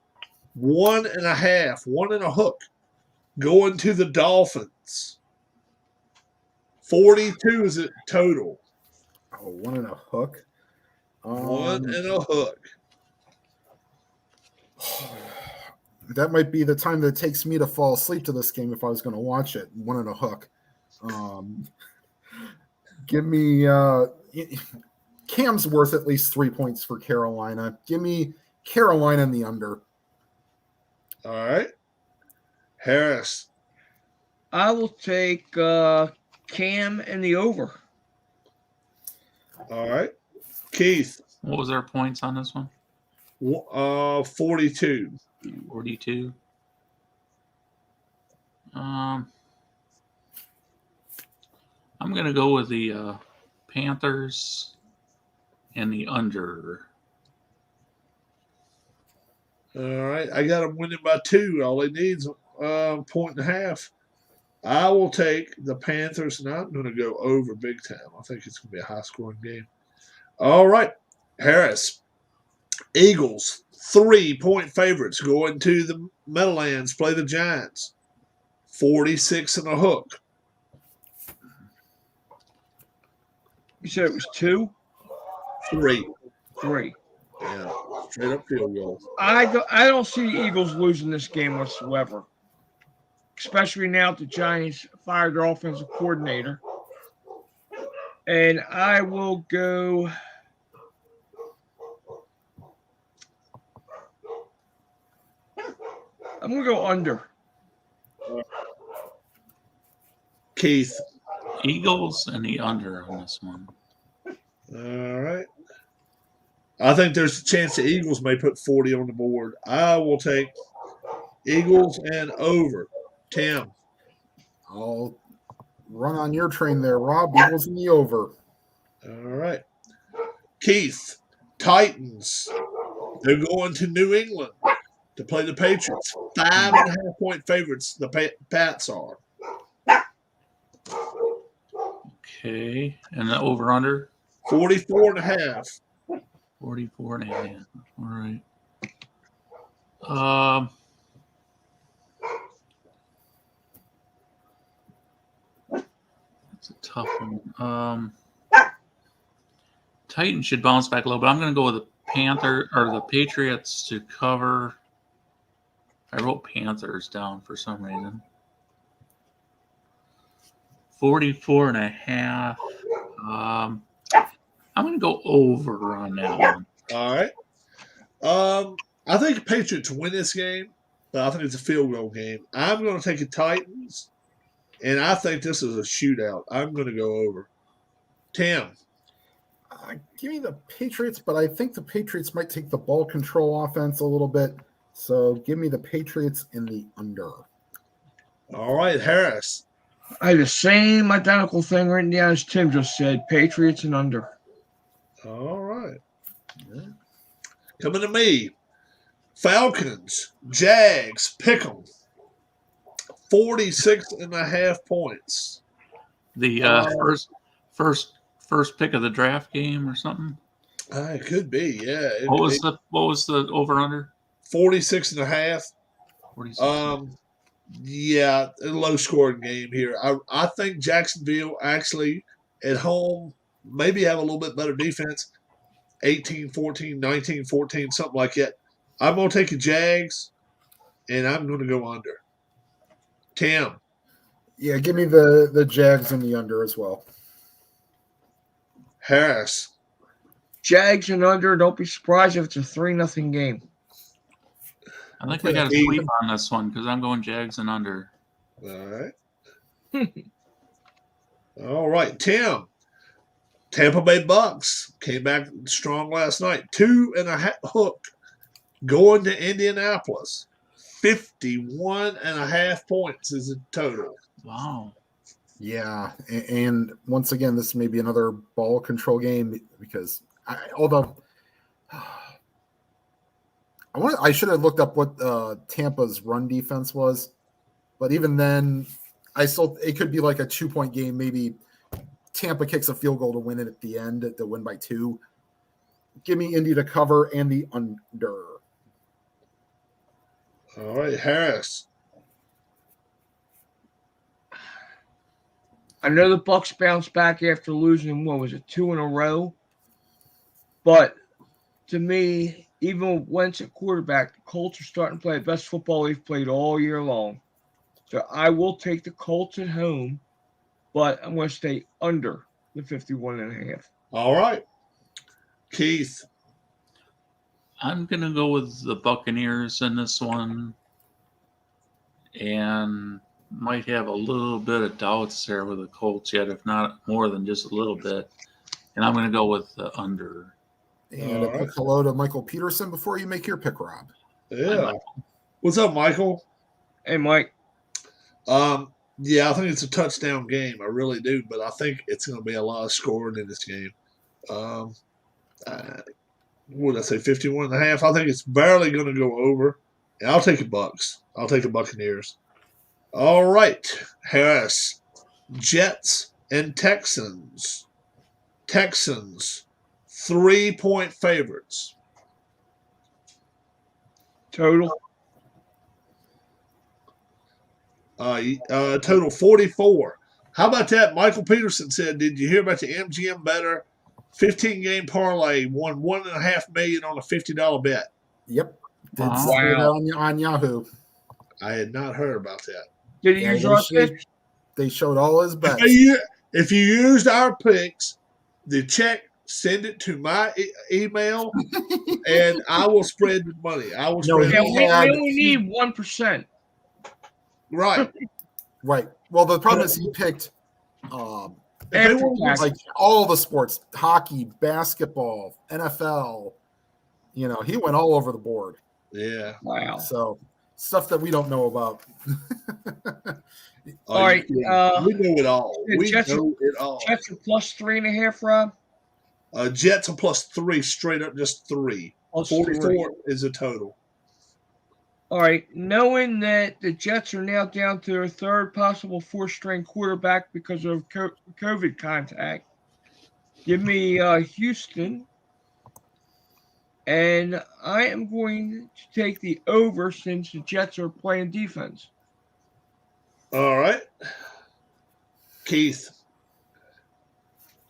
1.5, 1 and a hook, going to the Dolphins. 42 is it total. Oh, 1 and a hook. 1 and a hook. That might be the time that it takes me to fall asleep to this game if I was going to watch it. 1 and a hook. Give me Cam's worth at least 3 points for Carolina. Give me Carolina in the under. All right. Harris. I will take Cam and the over. All right. Keith. What was our points on this one? 42. 42. I'm going to go with the Panthers and the under. All right. I got them winning by 2. All they need is point and a half. I will take the Panthers, and I'm going to go over big time. I think it's going to be a high-scoring game. All right, Harris. Eagles, 3-point favorites going to the Meadowlands, play the Giants. 46 and a hook. You said it was 2? 3. 3. Yeah, straight up field goal. I don't see the Eagles losing this game whatsoever, especially now that the Giants fired their offensive coordinator. And I will go. I'm going to go under. Keith. Eagles and the under on this one. All right. I think there's a chance the Eagles may put 40 on the board. I will take Eagles and over. Tim. I'll run on your train there, Rob. Eagles in the over. All right. Keith. Titans. They're going to New England to play the Patriots. 5.5-point favorites, the Pats are. Okay. And the over under? 44 and a half. 44 and a half. All right. That's a tough one. Titans should bounce back a little bit. I'm going to go with the Patriots to cover. I wrote Panthers down for some reason. 44 and a half. I'm going to go over on that one. All right. I think the Patriots win this game, but I think it's a field goal game. I'm going to take the Titans, and I think this is a shootout. I'm going to go over. Tim. Give me the Patriots, but I think the Patriots might take the ball control offense a little bit. So give me the Patriots in the under. All right, Harris. I had the same identical thing written down as Tim just said. Patriots and under. All right. Yeah. Coming to me. Falcons, Jags, pick 'em. 46.5 points. The first pick of the draft game or something. It could be, yeah. What was the over under? 46.5. 46. Yeah, a low scoring game here. I think Jacksonville actually at home maybe have a little bit better defense. 18-14, 19-14, something like that. I'm going to take the Jags, and I'm going to go under. Tim. Yeah, give me the Jags in the under as well. Harris. Jags and under. Don't be surprised if it's a 3-0 game. I think we got a sweep on this one because I'm going Jags and under. All right. All right, Tim. Tampa Bay Bucks came back strong last night. 2.5 hook going to Indianapolis. 51.5 points is the total. Wow. Yeah, and once again, this may be another ball control game because I should have looked up what Tampa's run defense was, but even then, it could be like a 2-point game. Maybe Tampa kicks a field goal to win it at the end to win by 2. Give me Indy to cover and the under. All right, Harris. I know the Bucks bounced back after losing, 2 in a row? But to me, even with Wentz at quarterback, the Colts are starting to play the best football they've played all year long. So I will take the Colts at home, but I'm going to stay under the 51.5. All right. Keith. I'm going to go with the Buccaneers in this one and might have a little bit of doubts there with the Colts yet, if not more than just a little bit. And I'm going to go with the under. And a quick hello to Michael Peterson before you make your pick, Rob. Yeah. What's up, Michael? Hey, Mike. Yeah, I think it's a touchdown game. I really do, but I think it's going to be a lot of scoring in this game. What did I say, 51.5? I think it's barely going to go over. And I'll take the Bucks. I'll take the Buccaneers. All right, Harris. Jets and Texans. Texans, 3-point favorites. Total. Total 44. How about that? Michael Peterson said, "Did you hear about the MGM Better 15-game parlay? Won $1.5 million on a $50 bet." Yep. Wow. On Yahoo. I had not heard about that. Did he use our picks? They showed all his bets. If you used our picks, the check, send it to my email, and I will spread the money. I will spread. Yeah, we only need 1%. Right. Right. Well, the problem is he picked After like all the sports: hockey, basketball, NFL. You know, he went all over the board. Yeah. Wow. So stuff that we don't know about. All right. We know it all. We Jets know it all. Jets are plus 3.5, Rob. Jets are plus 3, straight up, just 3. Plus 44 3. is a total. All right. Knowing that the Jets are now down to their third possible fourth-string quarterback because of COVID contact, give me Houston. And I am going to take the over since the Jets are playing defense. All right. Keith.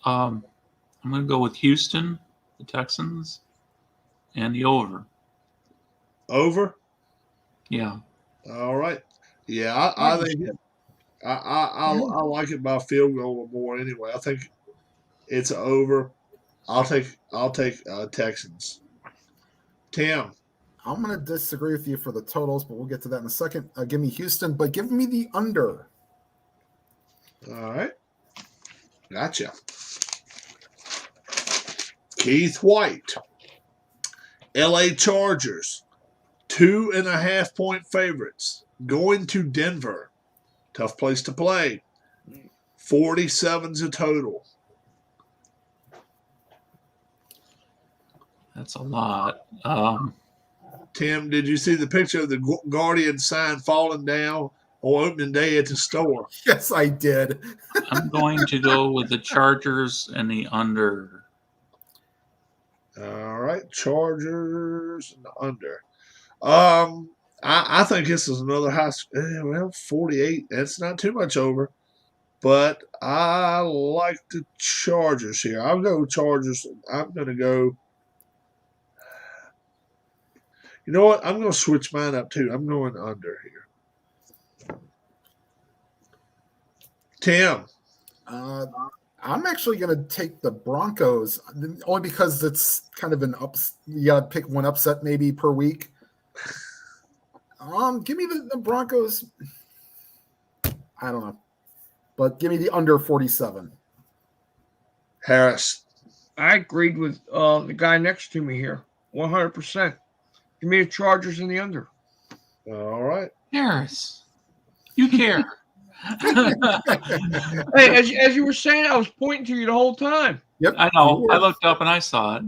I'm going to go with Houston, the Texans, and the over. Over? Yeah. All right. Yeah, I think I like it by field goal or more anyway. I think it's over. I'll take Texans. Tim. I'm going to disagree with you for the totals, but we'll get to that in a second. Give me Houston, but give me the under. All right. Gotcha. Keith White. LA Chargers, 2.5-point favorites. Going to Denver. Tough place to play. 47's a total. That's a lot. Tim, did you see the picture of the Guardian sign falling down on opening day at the store? Yes, I did. I'm going to go with the Chargers and the under. All right, Chargers and the under. I think this is another high. 48. That's not too much over, but I like the Chargers here. I'll go Chargers. I'm going to go. You know what? I'm going to switch mine up too. I'm going under here. Tim. I'm actually going to take the Broncos only because it's kind of an you got to pick one upset maybe per week. Give me the Broncos. I don't know, but give me the under 47. Harris. I agreed with the guy next to me here, 100%. Give me the Chargers and the under. All right. Harris, you care. Hey, as you were saying, I was pointing to you the whole time. Yep. I know. I looked up and I saw it.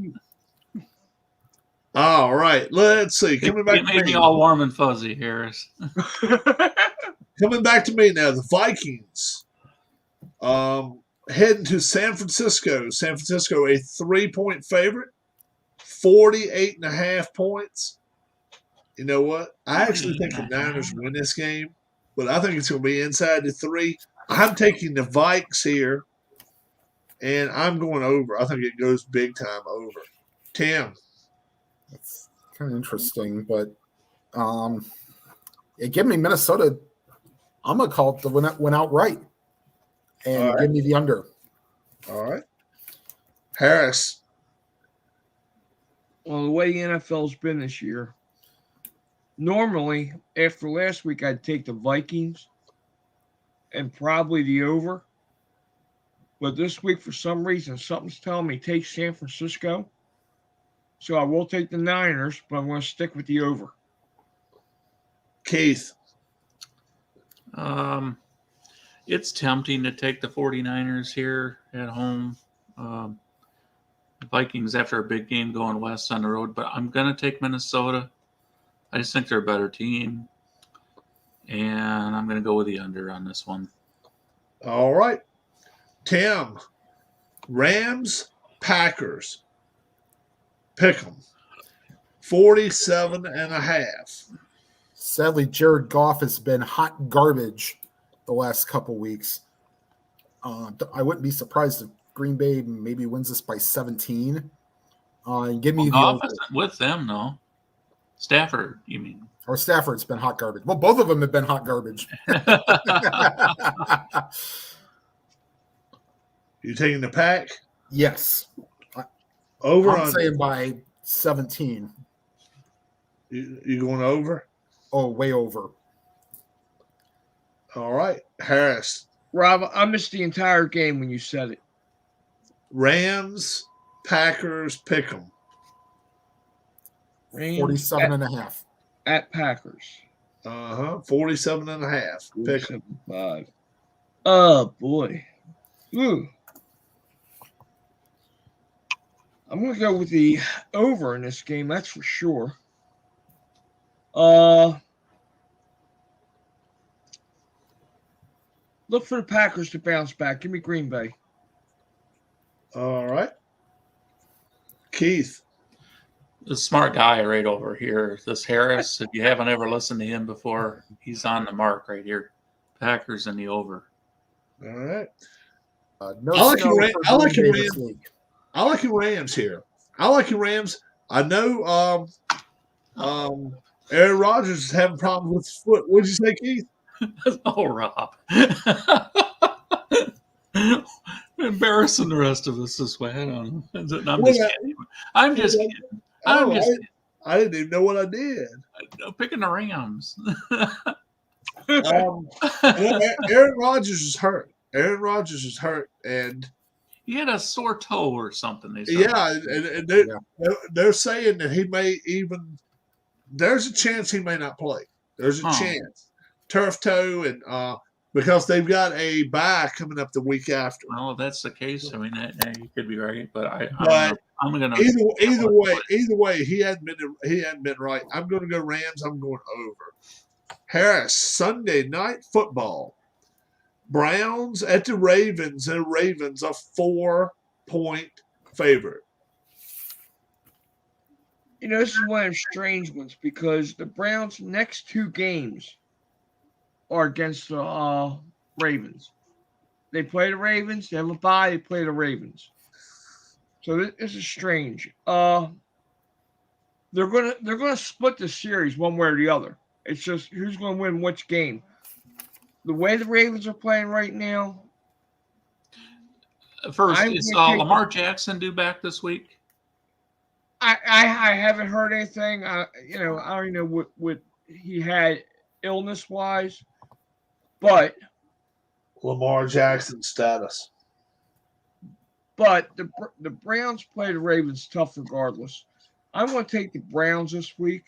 All right. Let's see. It made me all warm and fuzzy, Harris. Coming back to me now, the Vikings heading to San Francisco. San Francisco, a 3-point favorite, 48.5 points. You know what? I actually think the Niners win this game, but I think it's going to be inside the 3. I'm taking the Vikes here, and I'm going over. I think it goes big time over. Tim. That's kind of interesting, but give me Minnesota. I'm going to call it the win outright, and give me the under. All right. Harris. Well, the way the NFL's been this year, normally after last week, I'd take the Vikings and probably the over. But this week, for some reason, something's telling me take San Francisco. So I will take the Niners, but I'm going to stick with the over. Keith. It's tempting to take the 49ers here at home. Vikings after a big game going west on the road, but I'm going to take Minnesota. I just think they're a better team. And I'm going to go with the under on this one. All right. Tim, Rams, Packers. Pick 'em. 47.5. Sadly, Jared Goff has been hot garbage the last couple weeks. I wouldn't be surprised if Green Bay maybe wins this by 17. And give me Goff isn't with them, though. Stafford, you mean? Or Stafford's been hot garbage. Well, both of them have been hot garbage. You taking the Pack? Yes. Over I'm under. saying by 17. You going over? Oh, way over. All right. Harris. Rob, I missed the entire game when you said it. Rams, Packers, pick 'em. 47.5. At Packers. 47.5. Pick 'em. 5. Oh, boy. Ooh. I'm going to go with the over in this game, that's for sure. Look for the Packers to bounce back. Give me Green Bay. All right. Keith. The smart guy right over here, this Harris. If you haven't ever listened to him before, he's on the mark right here. Packers in the over. All right. No I like snow your for I like Green your Bay this Rams. week. I like your Rams here. I like your Rams. I know Aaron Rodgers is having problems with his foot. What'd you say, Keith? Oh, Rob. Embarrassing the rest of us this way. I don't know. I'm just kidding. I'm just kidding. I didn't even know what I did. I'm picking the Rams. Aaron Rodgers is hurt. Aaron Rodgers is hurt, and he had a sore toe or something. They said. Yeah, and they're saying that he may even. There's a chance he may not play. There's a chance. Turf toe, and because they've got a bye coming up the week after. Well, if that's the case, I mean, you could be right, but I'm going to either way, he hadn't been right. I'm going to go Rams. I'm going over. Harris, Sunday night football. Browns at the Ravens, and Ravens a 4-point favorite. You know, this is one of the strange ones because the Browns' next 2 games are against the Ravens. They play the Ravens. They have a bye. They play the Ravens. So this is strange. They're gonna split the series one way or the other. It's just who's going to win which game. The way the Ravens are playing right now. First, is Lamar Jackson due back this week? I haven't heard anything. I don't even know what he had illness wise, but Lamar Jackson status. But the Browns play the Ravens tough regardless. I'm going to take the Browns this week.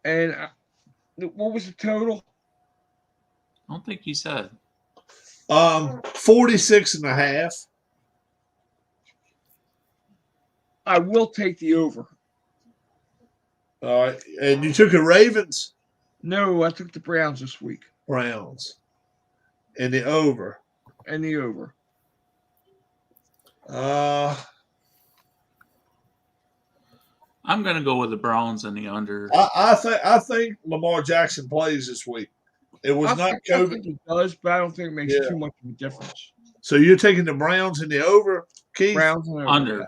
And what was the total? I don't think he said. 46.5. I will take the over. All right. And you took the Ravens? No, I took the Browns this week. Browns. And the over. And the over. I'm going to go with the Browns and the under. I think Lamar Jackson plays this week. It was not COVID. I think he does, but I don't think it makes too much of a difference. So you're taking the Browns and the over, Keith? Browns and under.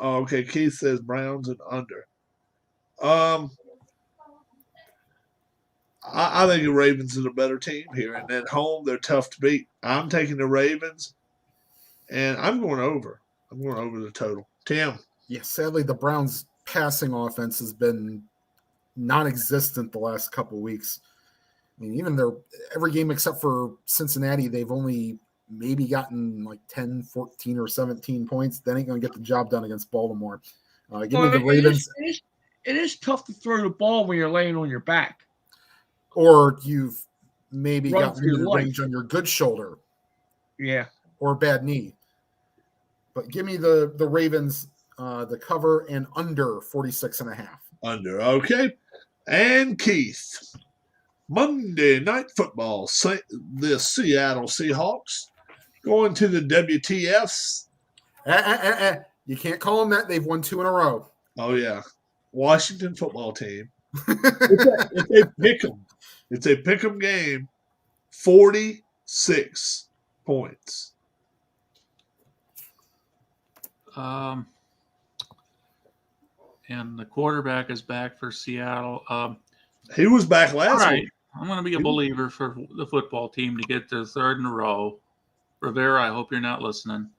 Oh, okay, Keith says Browns and under. I think the Ravens are a better team here, and at home they're tough to beat. I'm taking the Ravens, and I'm going over. I'm going over the total. Tim. Yeah, sadly, the Browns' passing offense has been non-existent the last couple of weeks. I mean, even every game except for Cincinnati, they've only maybe gotten like 10, 14, or 17 points. That ain't going to get the job done against Baltimore. Give me the Ravens. It is tough to throw the ball when you're laying on your back. Or you've maybe got limited life. range on your good shoulder. Yeah. Or a bad knee. But give me the Ravens, the cover, and under 46.5. Under. Okay. And Keith. Monday Night Football. The Seattle Seahawks going to the WTFs. You can't call them that. They've won 2 in a row. Oh, yeah. Washington football team. It's a pick 'em. It's a pick 'em game. 46 points. And the quarterback is back for Seattle. He was back last week. I'm going to be a believer for the football team to get their 3rd in a row. Rivera, I hope you're not listening.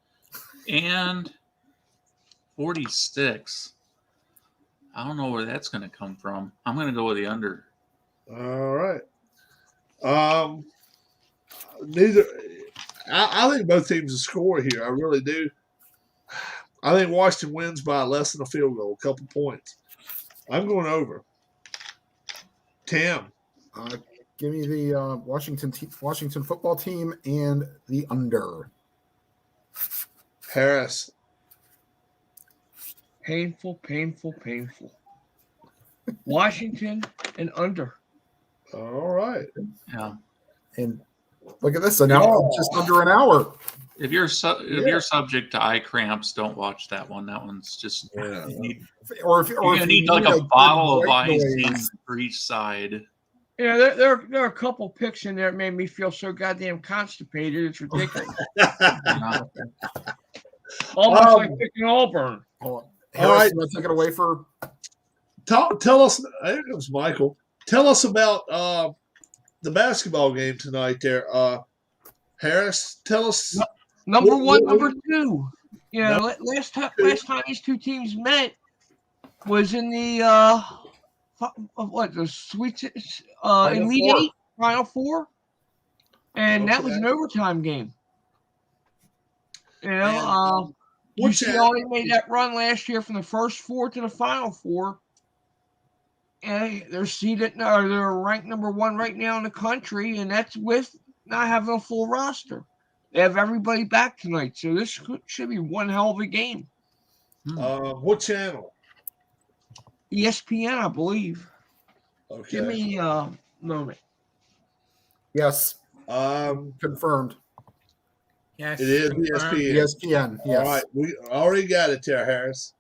And 46. I don't know where that's going to come from. I'm going to go with the under. All right. I think both teams will score here. I really do. I think Washington wins by less than a field goal, a couple points. I'm going over. Tim. Give me the Washington football team and the under. Harris. Painful. Washington and under. All right. Yeah. And look at this. So now just under an hour. If you're subject to eye cramps, don't watch that one. That one's just Yeah. you're Or gonna need like a bottle of ice for each side. Yeah, there are a couple picks in there that made me feel so goddamn constipated. It's ridiculous. Almost like picking Auburn. Harris, all right. let's take it away for. Tell us. Here comes Michael. Tell us about the basketball game tonight. There, Harris. Tell us. Number 1, number 2. You know, last time these two teams met was in the the Sweet Elite Eight, Final Four, and that was an overtime game. You know, UCLA made that run last year from the first 4 to the Final 4, and they're they're ranked number 1 right now in the country, and that's with not having a full roster. They have everybody back tonight, so this should be one hell of a game. What channel? ESPN, I believe. Okay. Give me a moment. Yes. Confirmed. Yes, it is confirmed. ESPN. Yes. All right. We already got it there, Harris.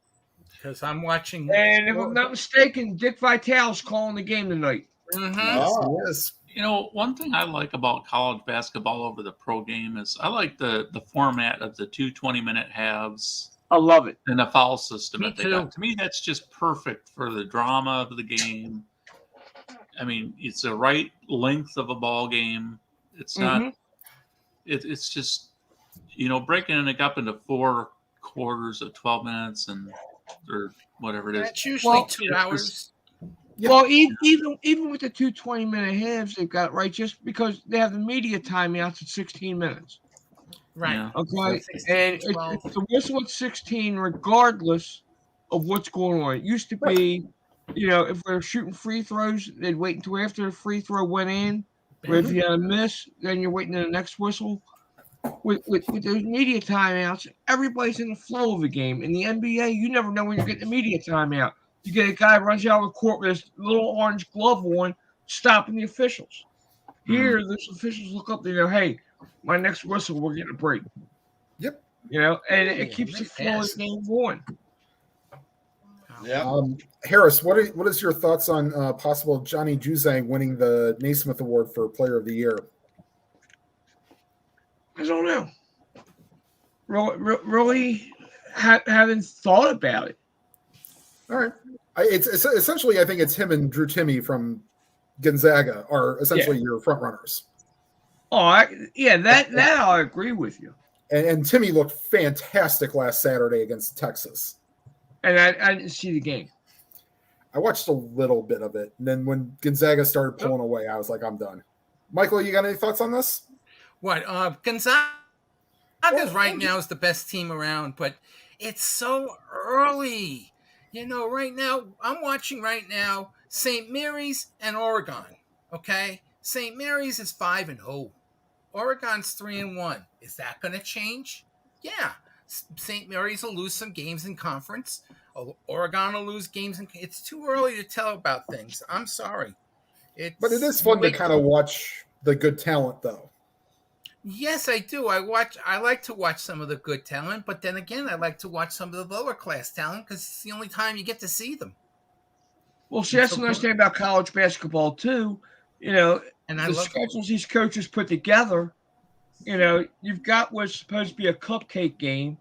Because I'm watching. And if I'm not mistaken, Dick Vitale's calling the game tonight. Oh. Yes. You know, one thing I like about college basketball over the pro game is I like the format of the 2 20-minute halves. I love it. And the foul system Me that they too. got. To me, that's just perfect for the drama of the game. I mean, it's the right length of a ball game. It's not. It's just, you know, breaking it up into 4 quarters of 12 minutes or whatever it is. That's usually 2 hours. Yeah. Well, even with the 2 20-minute halves, they've got it right just because they have the media timeouts at 16 minutes. Right. Yeah. Okay. 16, And it's the whistle at 16 regardless of what's going on. It used to be, you know, if they're shooting free throws, they'd wait until after the free throw went in. But if you had a miss, then you're waiting to the next whistle. With those media timeouts, everybody's in the flow of the game. In the NBA, you never know when you're getting the media timeout. You get a guy runs out of the court with his little orange glove on, stopping the officials. Here, those officials look up, they go, hey, my next whistle, we're getting a break. Yep. You know, and it keeps the flow of the game going. Yeah. Harris, what is your thoughts on possible Johnny Juzang winning the Naismith Award for Player of the Year? I don't know. Really haven't thought about it. All right. It's essentially, I think it's him and Drew Timme from Gonzaga are essentially your front runners. Oh, that I agree with you. And Timme looked fantastic last Saturday against Texas. And I didn't see the game. I watched a little bit of it. And then when Gonzaga started pulling away, I was like, I'm done. Michael, you got any thoughts on this? What? Gonzaga right now is the best team around, but it's so early. You know, right now, I'm watching right now St. Mary's and Oregon. Okay? St. Mary's is 5-0. Oregon's 3-1. Is that going to change? Yeah. St. Mary's will lose some games in conference. Oregon will lose games. It's too early to tell about things. I'm sorry. But it is fun to kind of watch the good talent, though. Yes, I do. I like to watch some of the good talent, but then again, I like to watch some of the lower class talent because it's the only time you get to see them. Well, see, that's the nice thing about college basketball too. And I the schedules these coaches put together. You've got what's supposed to be a cupcake game,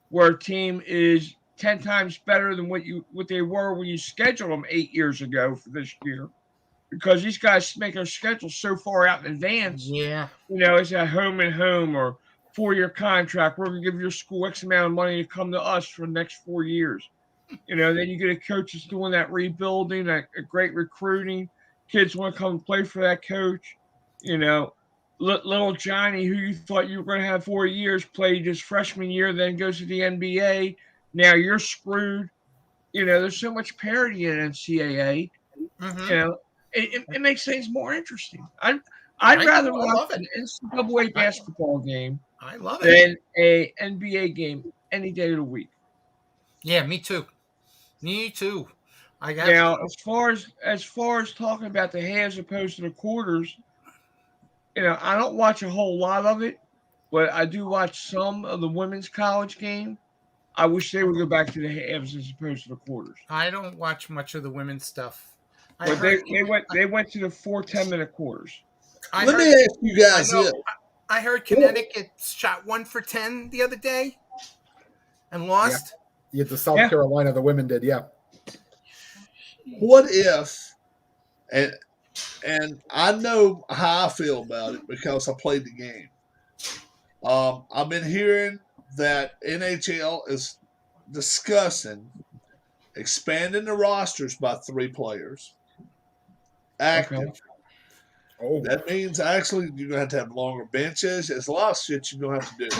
where a team is 10 times better than what they were when you scheduled them 8 years ago for this year. Because these guys make their schedules so far out in advance. Yeah. It's a home and home or 4-year contract. We're going to give your school X amount of money to come to us for the next 4 years. Then you get a coach that's doing that rebuilding, a great recruiting. Kids want to come and play for that coach. Little Johnny, who you thought you were going to have 4 years, played his freshman year, then goes to the NBA. Now you're screwed. There's so much parity in NCAA. Mm-hmm. It makes things more interesting. I'd rather watch an NCAA basketball game than a NBA game any day of the week. Yeah, me too. Now, as far as talking about the halves opposed to the quarters, I don't watch a whole lot of it, but I do watch some of the women's college game. I wish they would go back to the halves as opposed to the quarters. I don't watch much of the women's stuff. But they went to the 4 10-minute quarters. Let me ask you guys this. I heard Connecticut shot 1 for 10 the other day and lost. Yeah, the South Carolina, the women did, yeah. What if, and I know how I feel about it because I played the game. I've been hearing that NHL is discussing expanding the rosters by 3 players. Active. Okay. Oh, That means actually you're going to have longer benches. There's a lot of shit you're going to have to do.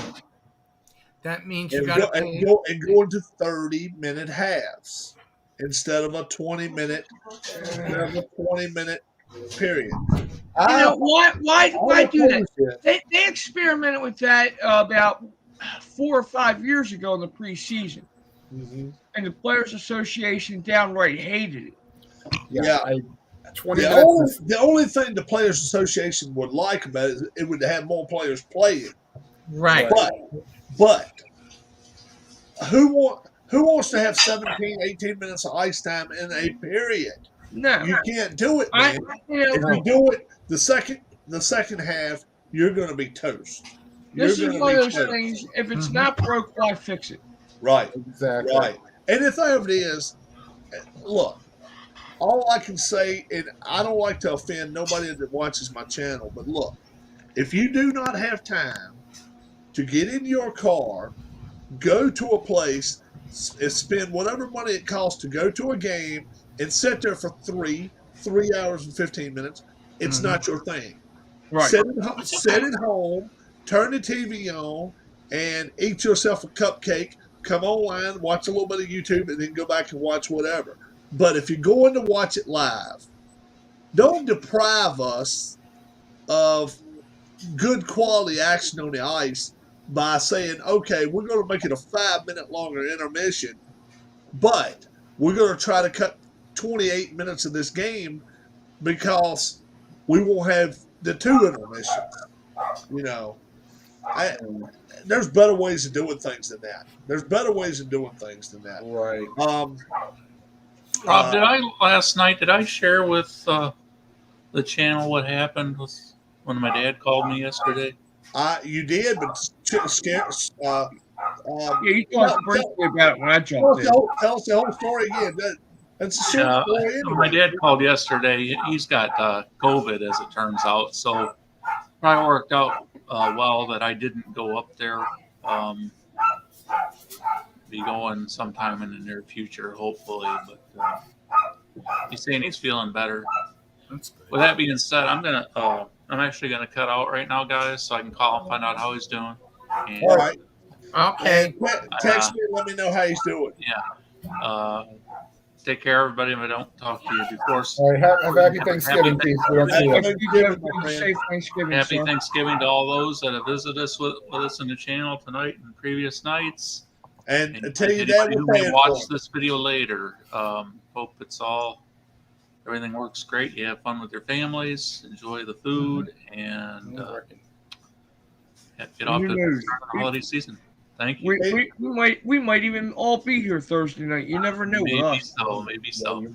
That means And you got to and go into 30-minute halves instead of a 20-minute period. Why do that? They experimented with that about 4 or 5 years ago in the preseason, and the Players Association downright hated it. yeah. The only thing the Players Association would like about it is it would have more players playing. right. But who wants to have 17, 18 minutes of ice time in a period? No, You can't do it, man. If you do it the second half, you're going to be toast. This is one of those things. If it's not broke, why fix it? Right. Exactly. Right. And the thing of it is, look, all I can say, and I don't like to offend nobody that watches my channel, but look, if you do not have time to get in your car, go to a place, and spend whatever money it costs to go to a game and sit there for 3 hours and 15 minutes, it's not your thing. Right. Sit at home, turn the TV on, and eat yourself a cupcake, come online, watch a little bit of YouTube, and then go back and watch whatever. But if you're going to watch it live, don't deprive us of good quality action on the ice by saying, okay, we're going to make it a 5-minute longer intermission, but we're going to try to cut 28 minutes of this game because we won't have the 2 intermissions. There's better ways of doing things than that. Right. Rob, did I share with the channel what happened when my dad called me yesterday? You did, but you talked briefly about it when I jumped in. Tell us the whole story again. That's a short story anyway. My dad called yesterday. He's got COVID, as it turns out. So probably worked out well that I didn't go up there. Be going sometime in the near future, hopefully. But he's saying he's feeling better. With that being said, I'm actually gonna cut out right now, guys, so I can call and find out how he's doing. And, all right. Okay. Text me and let me know how he's doing. Yeah. Take care, everybody. If I don't talk to you before. All right, have happy Thanksgiving, Keith. We don't see you. Safe Thanksgiving, Happy sir. Thanksgiving to all those that have visited us with us on the channel tonight and previous nights. And tell you that who may watch this video later. Hope everything works great. You have fun with your families, enjoy the food, and get off to the holiday season. Thank you. We might even all be here Thursday night. You never know. Maybe so.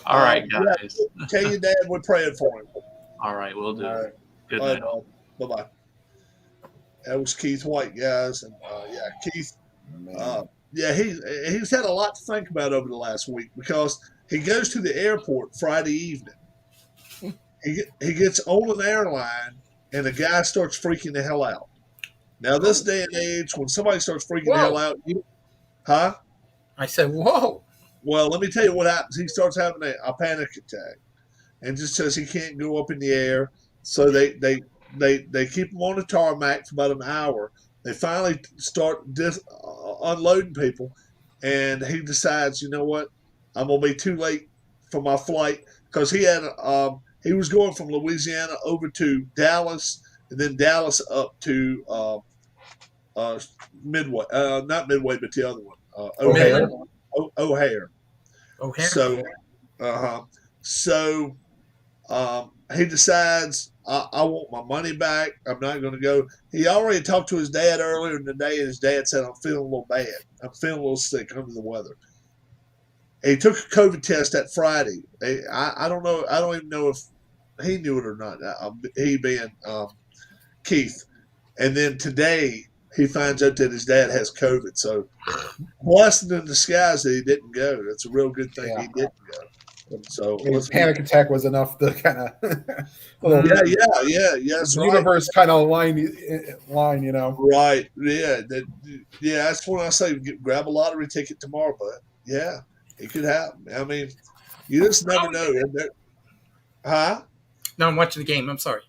All right, guys. Yeah, tell your dad we're praying for him. All right, we'll do. Right. Good night. Bye-bye. That was Keith White, guys. And Keith, he's had a lot to think about over the last week because he goes to the airport Friday evening. He gets on an airline, and the guy starts freaking the hell out. Now, this day and age, when somebody starts freaking the hell out, I said, whoa. Well, let me tell you what happens. He starts having a panic attack, and just says he can't go up in the air. So they keep him on the tarmac for about an hour. They finally start unloading people, and he decides, you know what, I'm gonna be too late for my flight because he was going from Louisiana over to Dallas, and then Dallas up to Midway, not Midway, but the other one, O'Hare. O'Hare. So, he decides, I want my money back. I'm not going to go. He already talked to his dad earlier in the day, and his dad said, I'm feeling a little bad. I'm feeling a little sick under the weather. He took a COVID test that Friday. I don't know. I don't even know if he knew it or not. He being Keith. And then today, he finds out that his dad has COVID. So, blessing in disguise that he didn't go. That's a real good thing he didn't go. So his panic attack was enough to kind of that's the universe kind of line, you know. Right. Yeah. That's when I say grab a lottery ticket tomorrow, but yeah, it could happen. I mean, you just never know. No, I'm watching the game. I'm sorry.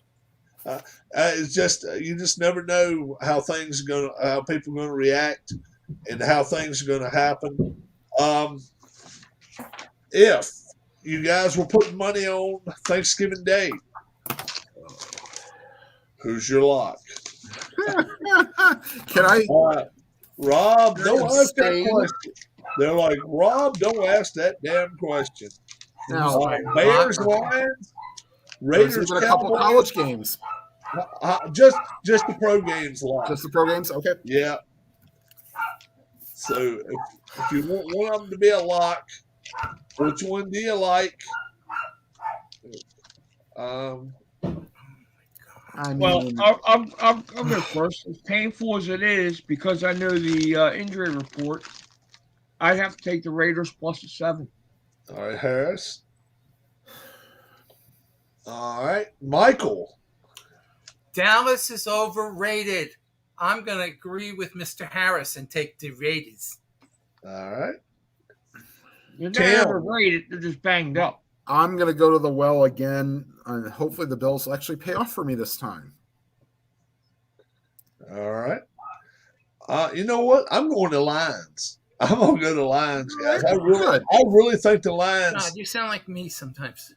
It's just you just never know how people are going to react, and how things are going to happen. If you guys were putting money on Thanksgiving Day, who's your lock? Can I? Rob, don't ask that question. They're like, Rob, don't ask that damn question. No, Bears, Lions, Raiders, a couple college games. Just the pro games lock. Just the pro games? Okay. Yeah. So if you want one of them to be a lock, which one do you like? Well, I'll go first. As painful as it is, because I know the injury report, I'd have to take the Raiders plus a 7. All right, Harris. All right, Michael. Dallas is overrated. I'm going to agree with Mr. Harris and take the Raiders. All right. They're not overrated. They're just banged up. I'm going to go to the well again, and hopefully the Bills will actually pay off for me this time. All right. You know what? I'm going to Lions. I'm going to go to Lions, guys. I really think the Lions. God, you sound like me sometimes.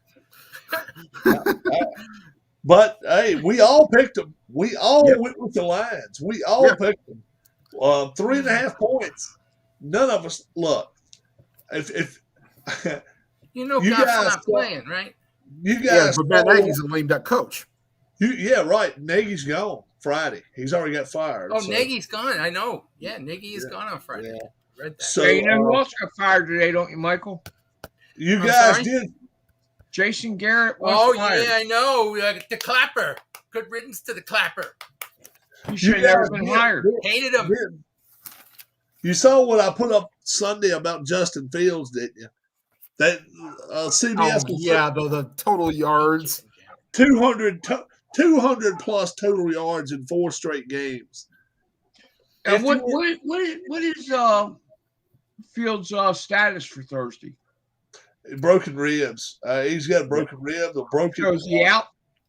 But hey, we all picked them. We all went with the Lions. We all picked them. 3.5 points. None of us look. If you know, you guys not playing, right? You guys, but Matt Nagy's a lame duck coach. Right. Nagy's gone Friday. He's already got fired. Oh, so. Nagy's gone. I know. Yeah, Nagy is gone on Friday. Yeah. Read that. So you know who else got fired today, don't you, Michael? You guys did. Jason Garrett was fired. Yeah, I know. The Clapper. Good riddance to the Clapper. He should have never been hired. Hated him. You saw what I put up Sunday about Justin Fields, didn't you? That CBS. The total yards. 200 plus total yards in 4 straight games. And what is Fields' status for Thursday? Broken ribs. He's got a broken rib. So is he out?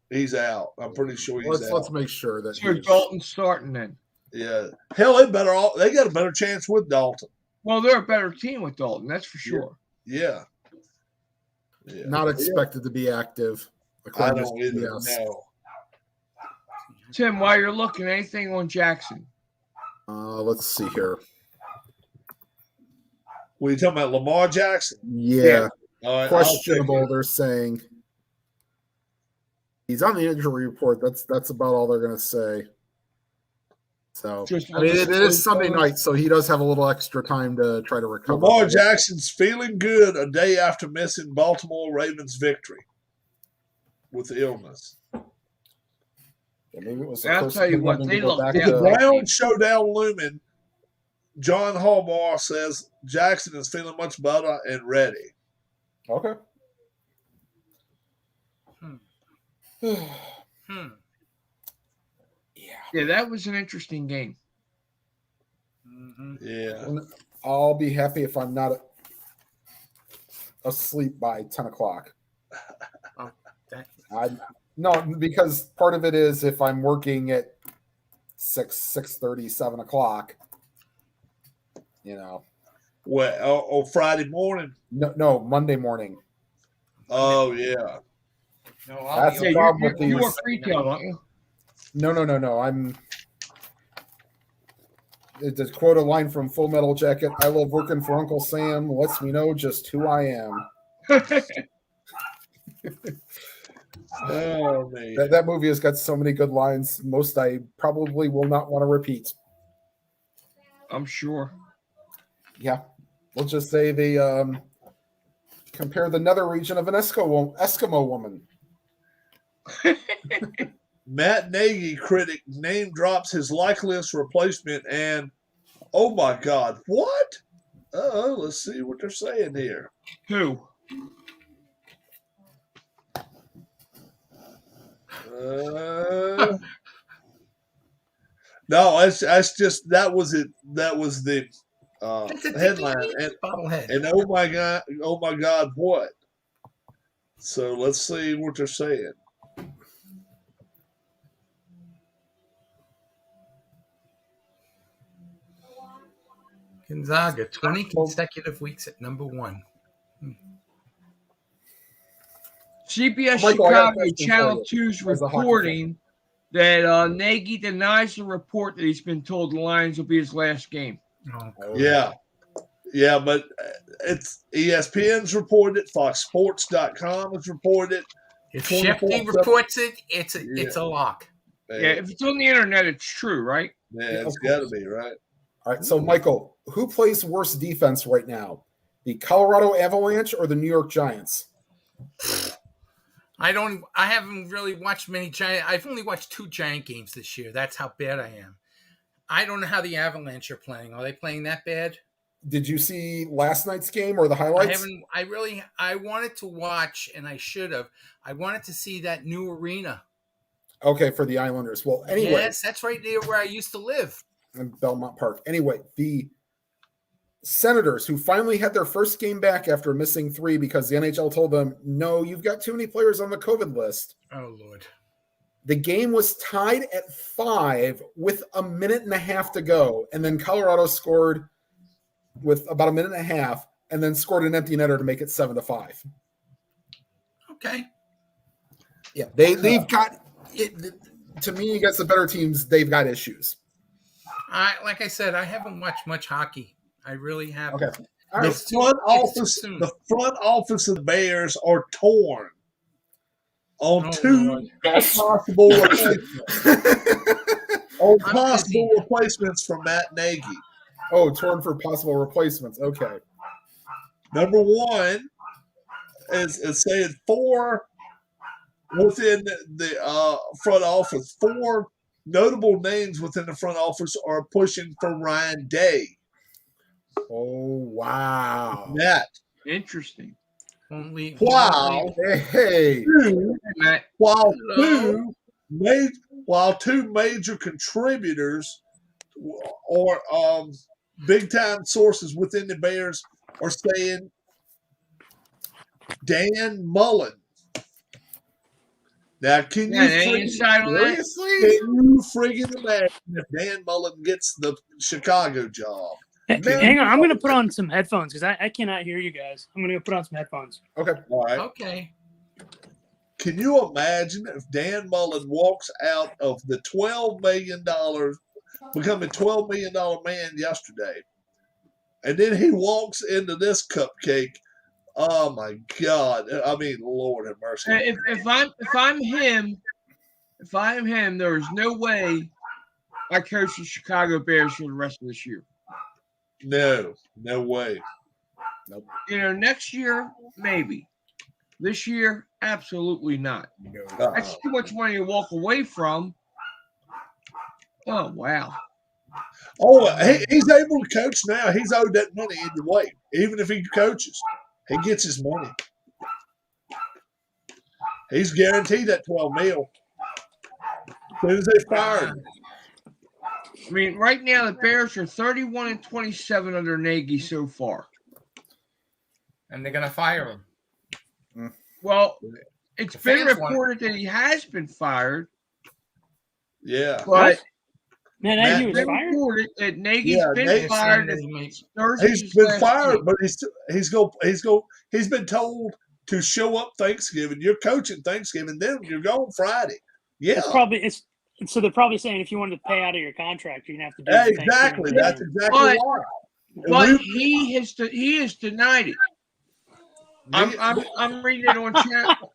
He's out. I'm pretty sure he's out. Let's make sure that. So Dalton's starting then. Yeah. Hell, they got a better chance with Dalton. Well, they're a better team with Dalton. That's for sure. Yeah. Yeah. Not expected to be active. I according to don't either. CBS. No. Tim, while you're looking, anything on Jackson? Let's see here. Were you talking about Lamar Jackson? Yeah. All right, Questionable, they're saying. He's on the injury report. That's about all they're going to say. So, I mean, it is Sunday night, so he does have a little extra time to try to recover. Lamar Jackson's feeling good a day after missing Baltimore Ravens' victory with illness. Yeah, maybe it was I'll tell you what, they look With the Brown showdown looming, John Harbaugh says Jackson is feeling much better and ready. Okay. Yeah, that was an interesting game. Mm-hmm. Yeah. I'll be happy if I'm not asleep by 10 o'clock. No, because part of it is if I'm working at 6:30, 7 o'clock, you know. Well, Friday morning? No, Monday morning. Oh, yeah. No, that's the problem with these. You work retail, don't you? No. I'm. To quote a line from Full Metal Jacket, I love working for Uncle Sam. Lets me know just who I am. Oh, man. That movie has got so many good lines. Most I probably will not want to repeat. I'm sure. Yeah. We'll just say they compare the nether region of an Eskimo woman. Matt Nagy critic name drops his likeliest replacement, and oh my God, what? Let's see what they're saying here. Who? No, that's just that was it. That was the headline, and oh my God, what? So let's see what they're saying. Gonzaga, 20 consecutive weeks at number 1. CBS Michael, Chicago Channel 2's reporting that Nagy denies the report that he's been told the Lions will be his last game. Oh. Yeah, but it's ESPN's reported it. FoxSports.com has reported it. If Shefty reports it, it's a lock. Yeah, if it's on the internet, it's true, right? Yeah, it's got to be, right? All right, so Michael, who plays worse defense right now? The Colorado Avalanche or the New York Giants? I haven't really watched many Giant. I've only watched 2 Giant games this year. That's how bad I am. I don't know how the Avalanche are playing. Are they playing that bad? Did you see last night's game or the highlights? I wanted to watch, and I should have. I wanted to see that new arena. Okay, for the Islanders. Well, anyway. Yes, that's right near where I used to live. In Belmont Park. Anyway, the Senators, who finally had their first game back after missing 3 because the NHL told them, no, you've got too many players on the COVID list. Oh, Lord. The game was tied at 5 with a minute and a half to go. And then Colorado scored with about a minute and a half and then scored an empty netter to make it 7-5. Okay. Yeah, they've got it. To me, against the better teams, they've got issues. Like I said, I haven't watched much hocky. I really haven't. Okay. The front office of the Bears are torn on two possible replacements for Matt Nagy. Oh, torn for possible replacements. Okay. Number one is saying 4 within the front office. 4 notable names within the front office are pushing for Ryan Day. Oh, wow. Matt. Interesting. While two major contributors or big time sources within the Bears are saying Dan Mullen. Now, can you friggin' imagine if Dan Mullen gets the Chicago job? Hang on, I'm going to put on some headphones because I cannot hear you guys. I'm going to put on some headphones. Okay. All right. Okay. Can you imagine if Dan Mullen walks out of the $12 million, becoming $12 million man yesterday, and then he walks into this cupcake? Oh my God! I mean, Lord have mercy. If I'm him, there's no way I coach the Chicago Bears for the rest of this year. No way. Nope. Next year maybe. This year, absolutely not. That's too much money to walk away from. Oh wow! Oh, he's able to coach now. He's owed that money either way. Even if he coaches, he gets his money. He's guaranteed that $12 million. As soon as they fire him. I mean, right now the Bears are 31-27 under Nagy so far. And they're gonna fire him. Well, it's been reported that he has been fired. Yeah. But Nagy was it's been fired? reported that Nagy's been fired. He's been fired, but he's been told to show up Thanksgiving. You're coaching Thanksgiving, then you're going Friday. Yeah. So they're probably saying if you wanted to pay out of your contract, you're gonna have to do it. Exactly. That's exactly why. But he has denied it. I'm reading it on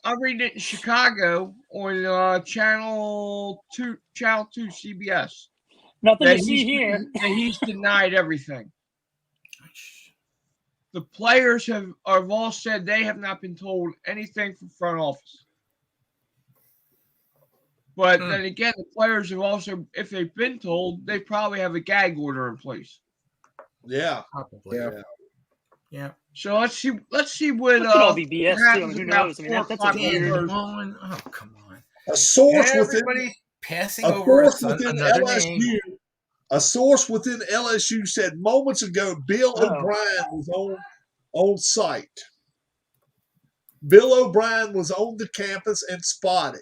I'm reading it in Chicago on Channel 2 CBS. Nothing to see here. And he's denied everything. The players have all said they have not been told anything from front office. But then again, the players have also, if they've been told, they probably have a gag order in place. Yeah. Probably. Yeah. So let's see what That could all be BS too. happens Who about knows? I mean, 4 that's o'clock a weird. Oh, come on. A source Everybody passing over another name. A source within LSU said moments ago Bill O'Brien was on site. Bill O'Brien was on the campus and spotted.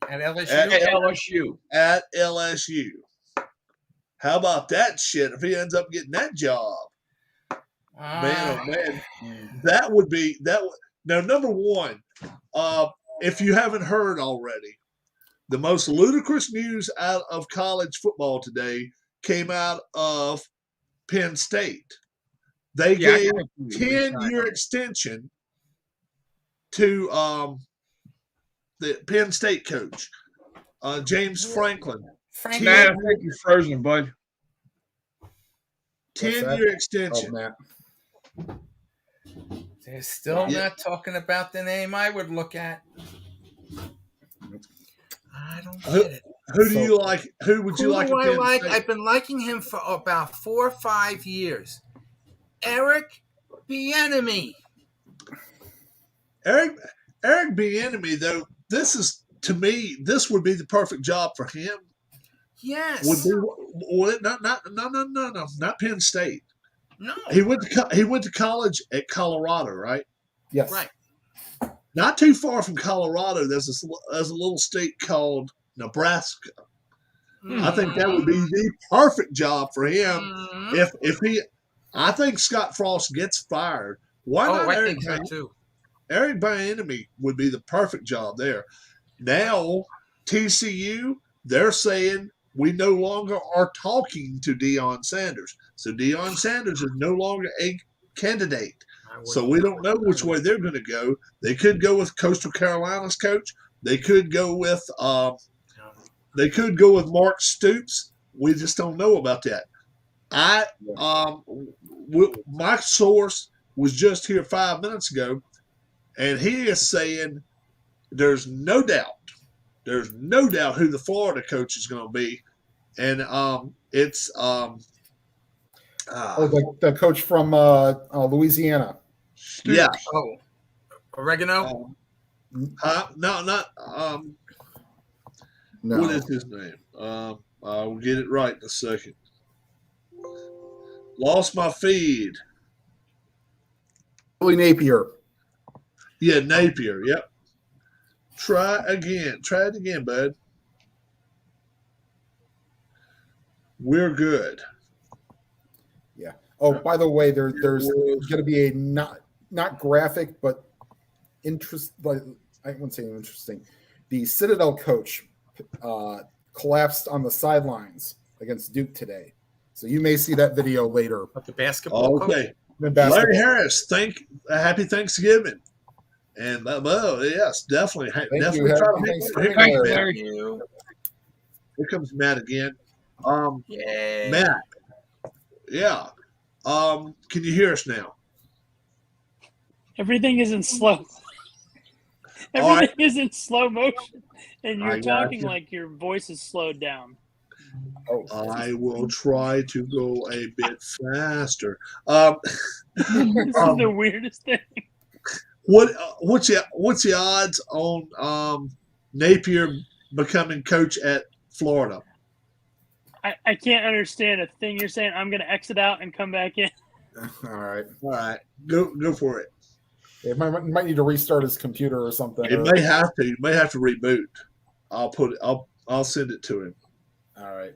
At LSU? At LSU. How about that shit if he ends up getting that job? Man, oh man. That would be that. Now, number one, if you haven't heard already, the most ludicrous news out of college football today came out of Penn State. They gave 10-year extension to the Penn State coach, James Franklin. Matt, I think you're frozen, bud. 10-year extension. They're still not talking about the name I would look at. I don't get it. Who do you like? Who would you like? I've been liking him for about 4 or 5 years. Eric Bieniemy. Eric Bieniemy, though, this is, to me, this would be the perfect job for him. Yes. Not Penn State. No. He went to college at Colorado, right? Yes. Right. Not too far from Colorado, there's a little state called Nebraska. I think that would be the perfect job for him. If he, I think Scott Frost gets fired. Why not? I think so too. Eric Bieniemy would be the perfect job there. Now TCU, they're saying we no longer are talking to Deion Sanders, so Deion Sanders is no longer a candidate. So we don't know which way they're going to go. They could go with Coastal Carolina's coach. They could go with Mark Stoops. We just don't know about that. My source was just here 5 minutes ago, and he is saying there's no doubt who the Florida coach is going to be, and it's the coach from Louisiana. Stoops. Yeah. Oh, Oregano. No, not No. What is his name? I'll get it right in a second. Lost my feed. Billy Napier. Yeah, Napier. Yep. Try it again, bud. We're good. Yeah. Oh, by the way, there's going to be a not graphic, but I wouldn't say interesting. The Citadel coach collapsed on the sidelines against Duke today, so you may see that video later. But the basketball coach. Larry Harris, happy Thanksgiving. And yes, definitely. Thank you. Here comes Matt again. Yeah. Matt. Yeah. Can you hear us now? Everything is in slow. Everything is in slow motion, and you're talking like your voice is slowed down. I will try to go a bit faster. This is the weirdest thing. What's the odds on Napier becoming coach at Florida? I can't understand a thing you're saying. I'm going to exit out and come back in. All right. Go for it. It might need to restart his computer or something. It may have to. You may have to reboot. I'll send it to him. All right.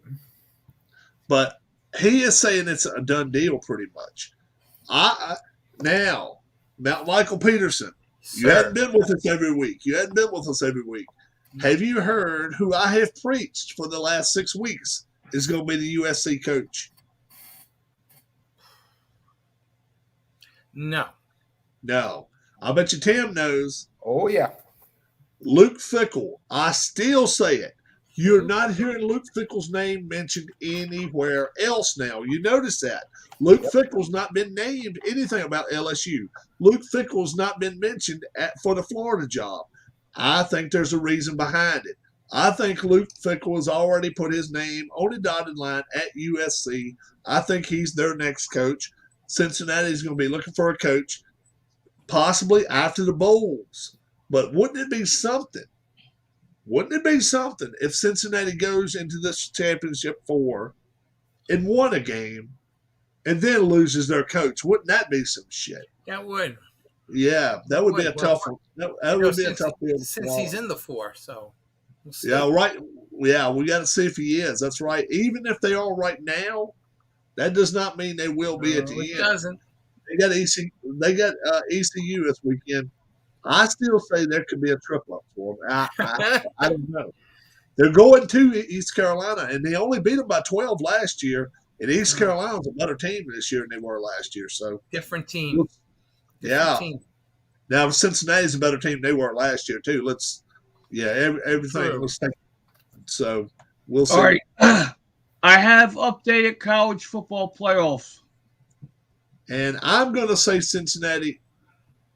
But he is saying it's a done deal pretty much. Now, Michael Peterson, you hadn't been with us every week. Have you heard who I have preached for the last 6 weeks is going to be the USC coach? No. I bet you Tim knows. Oh, yeah. Luke Fickell. I still say it. You're not hearing Luke Fickell's name mentioned anywhere else now. You notice that. Luke Fickell's not been named anything about LSU. Luke Fickell's not been mentioned for the Florida job. I think there's a reason behind it. I think Luke Fickell has already put his name on the dotted line at USC. I think he's their next coach. Cincinnati's going to be looking for a coach, possibly after the Bowls. But wouldn't it be something? If Cincinnati goes into this championship 4 and won a game and then loses their coach? Wouldn't that be some shit? That would. Yeah, that would be a tough one. That would be a tough deal. Since he's in the 4, so. We'll see. Yeah, right. Yeah, we got to see if he is. That's right. Even if they are right now, that does not mean they will be at the end. It doesn't. They got ECU this weekend. I still say there could be a trip-up for them. I don't know. They're going to East Carolina, and they only beat them by 12 last year. And East Carolina's a better team this year than they were last year. So different team. Team. Now Cincinnati's a better team than they were last year too. Everything looks like. So we'll see. All right. I have updated college football playoffs. And I'm going to say Cincinnati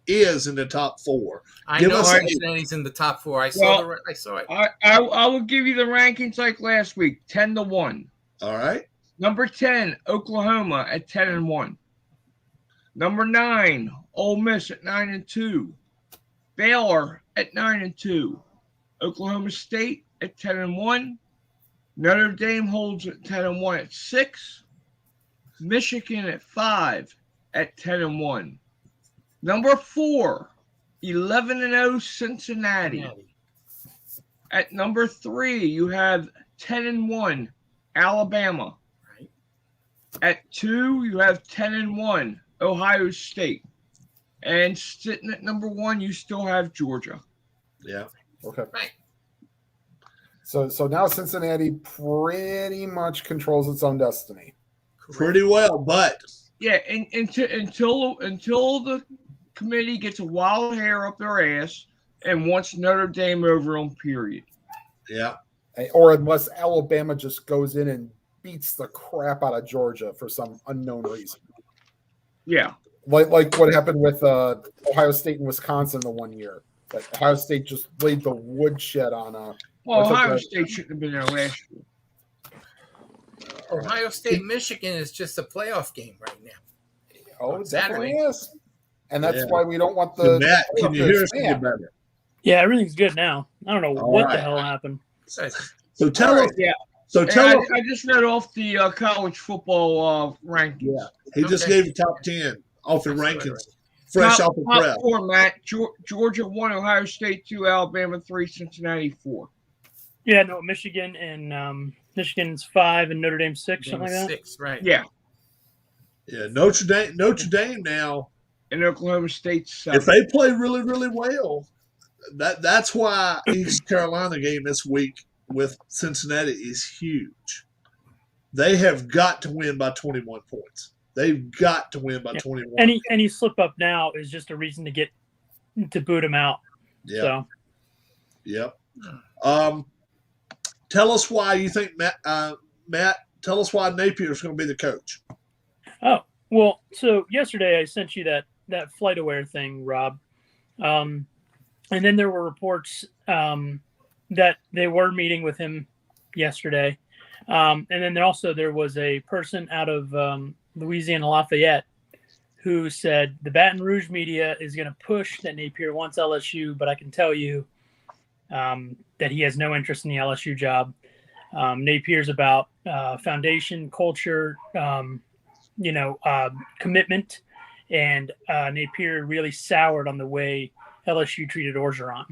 is in the top 4. I know Cincinnati's in the top 4. I saw it. I will give you the rankings like last week, 10-1. All right. Number 10, Oklahoma at 10-1. Number 9, Ole Miss at 9-2. Baylor at 9-2. Oklahoma State at 10-1. Notre Dame holds at 10-1 at 6. Michigan at 5 at 10-1. Number 4, 11-0 Cincinnati. At number 3, you have 10-1 Alabama. Right. At 2, you have 10-1 Ohio State. And sitting at number 1, you still have Georgia. Yeah. Okay. Right. So now Cincinnati pretty much controls its own destiny. Pretty well, but yeah, until the committee gets a wild hair up their ass and wants Notre Dame over on, period. Yeah. Or unless Alabama just goes in and beats the crap out of Georgia for some unknown reason. Yeah. Like what happened with Ohio State and Wisconsin the one year. Like Ohio State just laid the woodshed on Ohio State shouldn't have been there last year. Ohio State, Michigan is just a playoff game right now. Oh, it definitely is. And that's why we don't want the Matt, can you hear us better? Yeah, everything's good now. I don't know the hell happened. So tell us. Yeah. So tell us. I just read off the college football rankings. Yeah. He just gave the top 10 off the rankings. Fresh off the press. Top 4, Matt. Georgia 1, Ohio State 2, Alabama 3, Cincinnati 4. Yeah, no, Michigan and Michigan's 5 and Notre Dame 6, something like that. 6, right? Yeah. Yeah, Notre Dame now. And Oklahoma State's If they play really, really well, that's why East Carolina game this week with Cincinnati is huge. They have got to win by 21 points. They've got to win by 21. Any slip up now is just a reason to boot him out. Yeah. So. Yep. Tell us why you think Matt. Tell us why Napier is going to be the coach. Oh well, so yesterday I sent you that flight aware thing, Rob, and then there were reports that they were meeting with him yesterday, and then there was a person out of Louisiana Lafayette who said the Baton Rouge media is going to push that Napier wants LSU, but I can tell you that he has no interest in the LSU job. Napier's about foundation, culture, commitment, and Napier really soured on the way LSU treated Orgeron.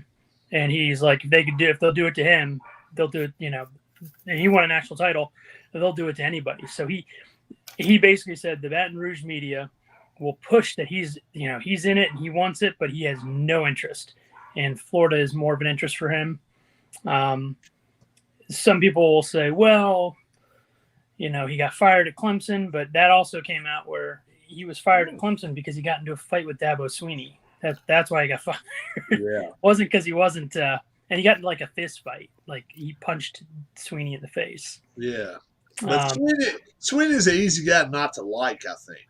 And he's like, if they'll do it to him, they'll do it. And he won a national title, they'll do it to anybody. So he basically said the Baton Rouge media will push that he's in it and he wants it, but he has no interest. And Florida is more of an interest for him. Some people will say, well, he got fired at Clemson, but that also came out where he was fired at Clemson because he got into a fight with Dabo Swinney. That's why he got fired. Yeah. It wasn't because he wasn't, and he got into like a fist fight. Like he punched Swinney in the face. Yeah. But Swinney's an easy guy not to like, I think.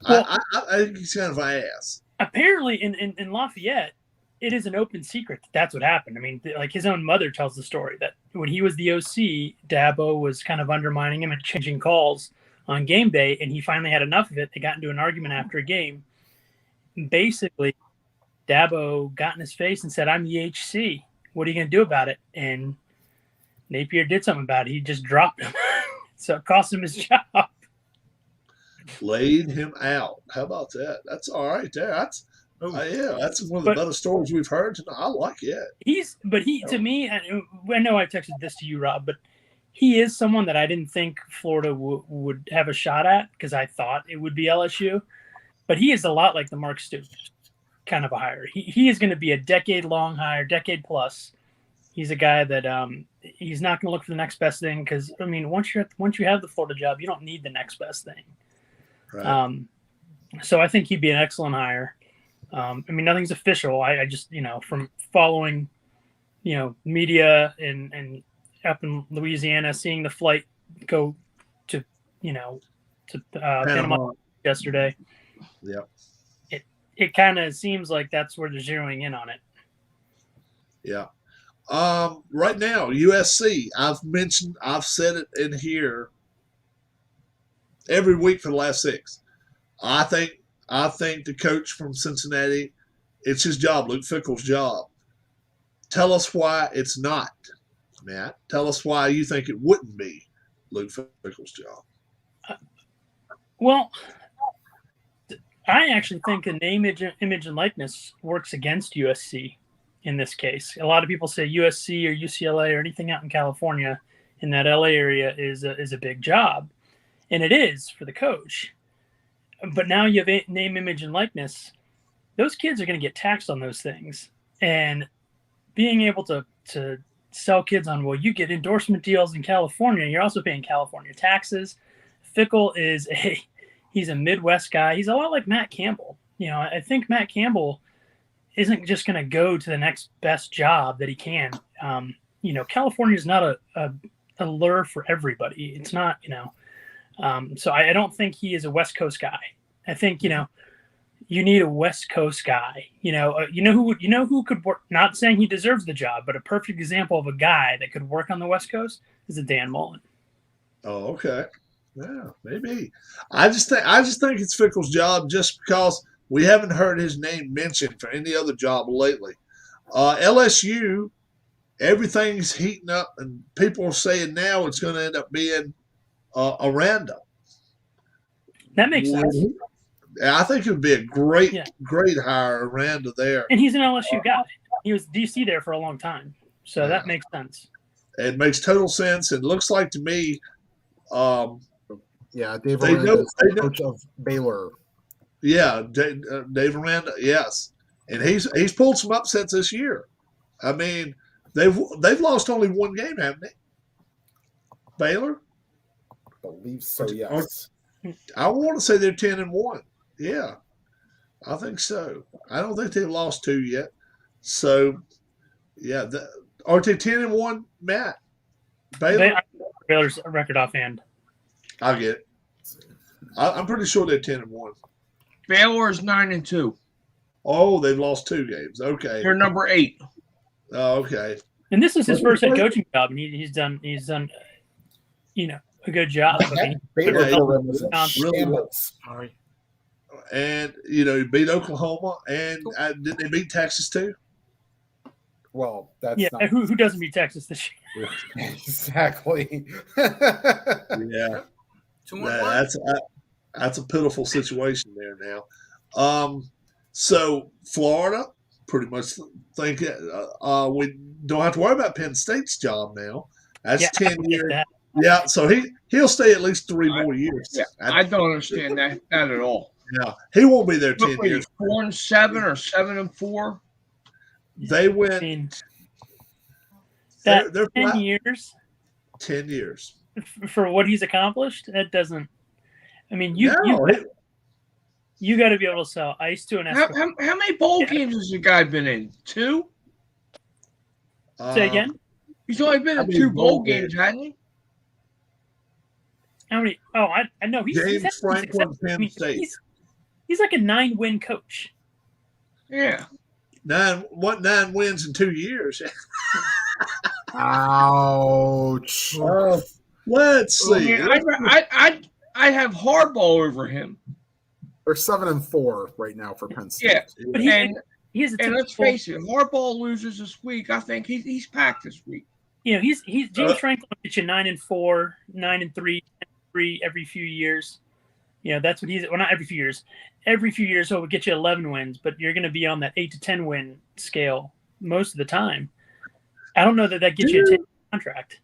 Well, I think he's kind of an ass. Apparently in Lafayette, it is an open secret that's what happened. I mean, like his own mother tells the story that when he was the OC, Dabo was kind of undermining him and changing calls on game day, and he finally had enough of it. They got into an argument after a game. Basically, Dabo got in his face and said, "I'm the HC. What are you going to do about it?" And Napier did something about it. He just dropped him. So it cost him his job. Laid him out. How about that? That's all right there. That's one of the better stories we've heard tonight. I like it. To me, I know I texted this to you, Rob, but he is someone that I didn't think Florida would have a shot at because I thought it would be LSU. But he is a lot like the Mark Stoops kind of a hire. He is going to be a decade-long hire, decade plus. He's a guy that he's not going to look for the next best thing because, I mean, once you have the Florida job, you don't need the next best thing. Right. So I think he'd be an excellent hire. I mean, nothing's official. I just, from following, media and up in Louisiana, seeing the flight go to Panama yesterday. Yep. It kind of seems like that's where they're zeroing in on it. Yeah. Right now, USC, I've said it in here every week for the last 6. I think the coach from Cincinnati, it's his job, Luke Fickell's job. Tell us why it's not, Matt. Tell us why you think it wouldn't be Luke Fickell's job. Well, I actually think a name, image, and likeness works against USC in this case. A lot of people say USC or UCLA or anything out in California in that LA area is a big job, and it is for the coach. But now you have name, image, and likeness. Those kids are going to get taxed on those things. And being able to sell kids on, well, you get endorsement deals in California. You're also paying California taxes. Fickell he's a Midwest guy. He's a lot like Matt Campbell. I think Matt Campbell isn't just going to go to the next best job that he can. California is not a lure for everybody. It's not, so I don't think he is a West Coast guy. I think, you need a West Coast guy, who could work, not saying he deserves the job, but a perfect example of a guy that could work on the West Coast is a Dan Mullen. Oh, okay. Yeah, maybe. I just think it's Fickell's job just because we haven't heard his name mentioned for any other job lately. LSU, everything's heating up, and people are saying now it's going to end up being Aranda. That makes sense. I think it would be a great hire, Aranda there. And he's an LSU guy. He was DC there for a long time, so that makes sense. It makes total sense. It looks like to me, Yeah, Dave They Aranda know- is they the know- coach of Baylor. Yeah, Dave Aranda, yes, and he's pulled some upsets this year. I mean, they've lost only one game, haven't they? Baylor, I believe so. Yes. I want to say they're 10-1. Yeah, I think so. I don't think they've lost 2 yet. So, yeah, aren't they 10-1, Matt? Baylor, Baylor's record offhand. I get it. I'm pretty sure they're 10-1. Baylor is 9-2. Oh, they've lost 2 games. Okay. They're number 8. Oh, okay. And this is his first head coaching job, and he's done a good job. I mean, Baylor Yeah, program was in really shambles. Sorry. And you beat Oklahoma, and did they beat Texas too? Well, that's yeah, not who doesn't beat Texas this year? exactly. Yeah, 2-1. that's a pitiful situation there now. So Florida pretty much think we don't have to worry about Penn State's job now. That's 10 years. That. Yeah, so he'll stay at least 3 more years. Yeah, I don't understand that at all. Yeah, he won't be there 10 What, years. 4-7 or 7-4? They I went. mean, that They're 10 flat. years 10 years. for what he's accomplished, that doesn't. I mean, you got to be able to sell ice to an Eskimo. How many bowl games has the guy been in? 2? Say again. He's only been How in many 2 bowl bowl games, hasn't he? How many? Oh, I know. He's James had some Franklin, success. Penn State. He's like a 9-win coach. Yeah. 9 wins in 2 years. Ouch. Let's see. I have Harbaugh over him. They're 7-4 right now for Penn State. Yeah, But and he's a let's typical, face it, Harbaugh loses this week. I think he's packed this week. he's James Franklin gets you 9-4, 9-3, 3 every few years. That's what he's. Well, not every few years. Every few years, he'll get you 11 wins, but you're going to be on that 8 to 10 win scale most of the time. I don't know that gets you a 10 contract.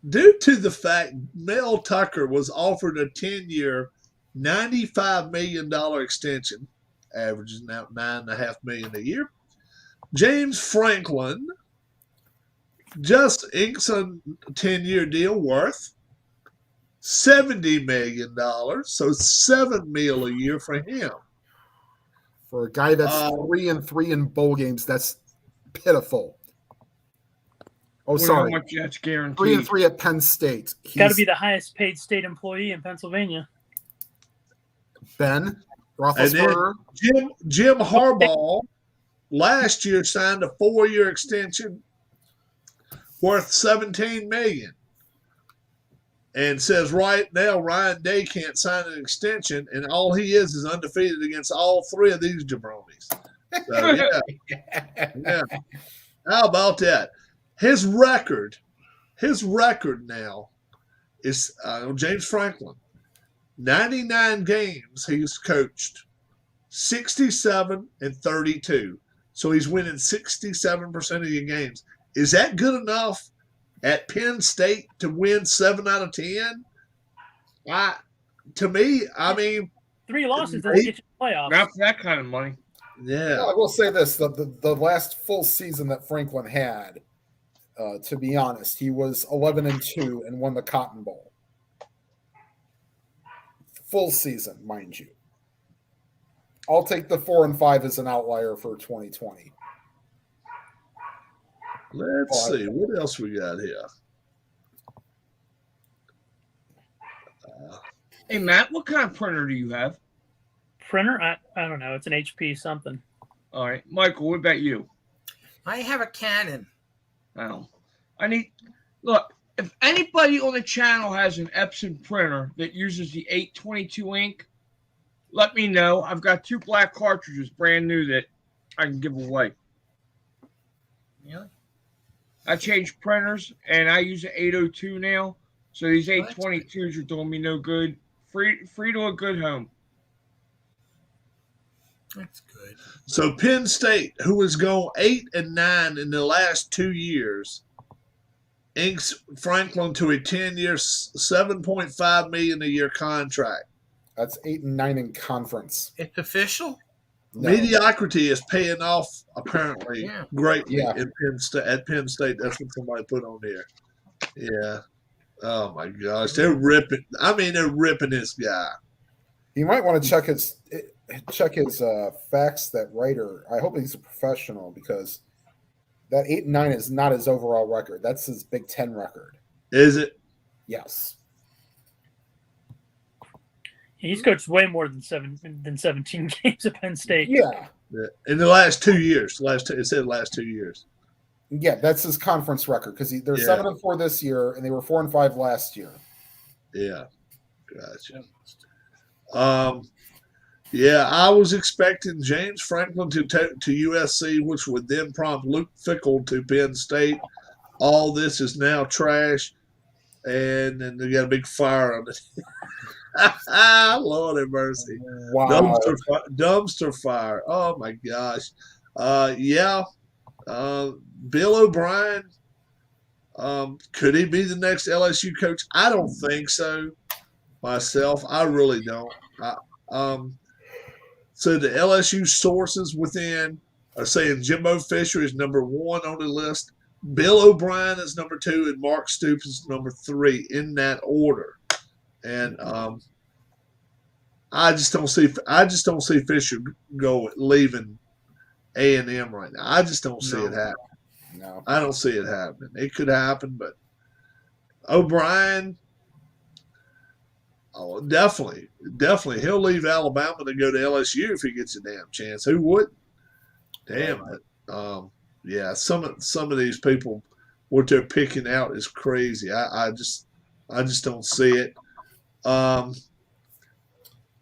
Due to the fact Mel Tucker was offered a 10-year, $95 million extension, averages now $9.5 million a year, James Franklin just inks a 10-year deal worth $70 million, so $7 million a year for him. For a guy that's 3-3 in bowl games, that's pitiful. Oh, sorry. How much that's guaranteed? 3-3 at Penn State. Got to be the highest paid state employee in Pennsylvania. Ben And Roethlisberger. then Jim Harbaugh last year signed a 4-year extension worth $17 million. And says right now Ryan Day can't sign an extension, and all he is undefeated against all 3 of these jabronis. So, yeah. How about that? His record now is James Franklin. 99 games he's coached, 67-32. So he's winning 67% of your games. Is that good enough at Penn State to win 7 out of 10? To me, I mean, 3 losses doesn't get you the playoffs. Not for that kind of money. yeah. I will say this: the last full season that Franklin had, to be honest, he was 11-2 and won the Cotton Bowl. Full season, mind you. I'll take the 4-5 as an outlier for 2020. Let's see. What else we got here? Hey, Matt, what kind of printer do you have? Printer? I don't know. It's an HP something. All right. Michael, what about you? I have a Canon. Oh, look, if anybody on the channel has an Epson printer that uses the 822 ink, let me know. I've got 2 black cartridges, brand new, that I can give away. Really? I changed printers, and I use an 802 now. So these Oh, that's 822s are doing me no good. Free to a good home. That's good. So Penn State, who has gone 8-9 in the last 2 years, inks Franklin to a 10-year, $7.5 million a year contract. That's 8 and 9 in conference. It's official. No. Mediocrity is paying off apparently greatly Yeah. at Penn State. That's what somebody put on there. Yeah. Oh my gosh, they're ripping. I mean, they're ripping this guy. You might want to check his facts. That writer. I hope he's a professional because that 8 and 9 is not his overall record. That's his Big Ten record. Is it? Yes. He's coached way more than 17 games at Penn State. Yeah. In the last 2 years. It said last 2 years. Yeah, that's his conference record because they're 7-4 this year, and they were 4-5 last year. Yeah, gotcha. Yeah, I was expecting James Franklin to USC, which would then prompt Luke Fickell to Penn State. All this is now trash, and then they got a big fire on it. Lord have mercy! Wow, dumpster fire! Oh my gosh! Yeah. Bill O'Brien, could he be the next LSU coach? I don't think so. Myself, I really don't. So the LSU sources within are saying Jimbo Fisher is number 1 on the list, Bill O'Brien is number 2, and Mark Stoops is number 3 in that order. And I just don't see Fisher leaving A&M right now. I just don't see it happening. No, I don't see it happening. It could happen, but O'Brien, definitely, he'll leave Alabama to go to LSU if he gets a damn chance. Who wouldn't? Damn it. Yeah, some of these people, what they're picking out is crazy. I just don't see it. Oh,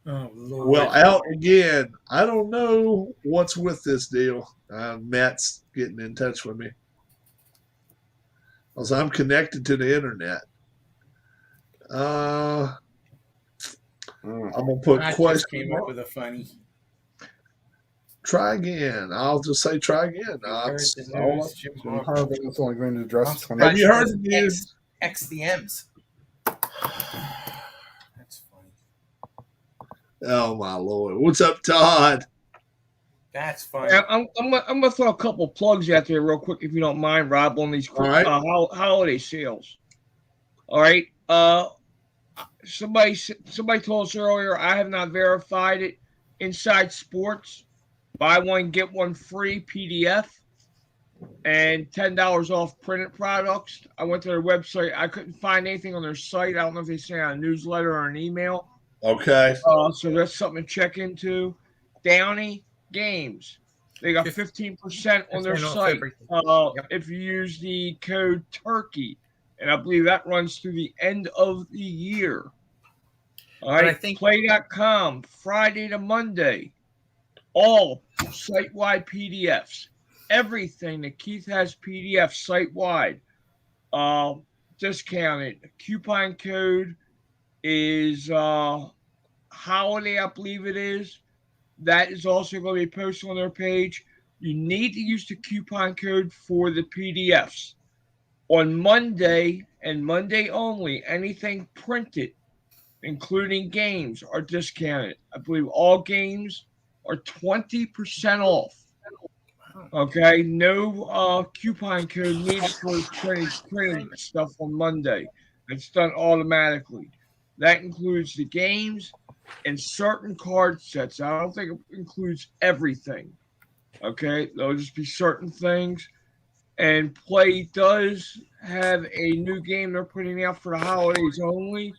Lord. Well, out again. I don't know what's with this deal. Matt's getting in touch with me. Because I'm connected to the internet. I'm going to put question. Came up with a funny. Try again. I'll just say try again. Jim Harbaugh is only going to address 20. Have you heard the news? X the M's. That's funny. Oh, my Lord. What's up, Todd? That's funny. I'm gonna throw a couple plugs out there real quick, if you don't mind, Rob, on these quick, holiday sales. All right. Somebody told us earlier. I have not verified it. Inside Sports, buy one get one free PDF, and $10 off printed products. I went to their website. I couldn't find anything on their site. I don't know if they sent out a newsletter or an email. Okay. So that's something to check into. Downey Games. They got 15% on their site if you use the code TURKEY. And I believe that runs through the end of the year. All right. Play.com, Friday to Monday. All site-wide PDFs. Everything that Keith has PDF site-wide. Discounted. Coupon code is Holiday, I believe it is. That is also going to be posted on their page. You need to use the coupon code for the PDFs. On Monday and Monday only, anything printed, including games, are discounted. I believe all games are 20% off. Okay, no coupon code needed for printing stuff on Monday. It's done automatically. That includes the games and certain card sets. I don't think it includes everything. Okay, there'll just be certain things. And Play does have a new game they're putting out for the holidays only,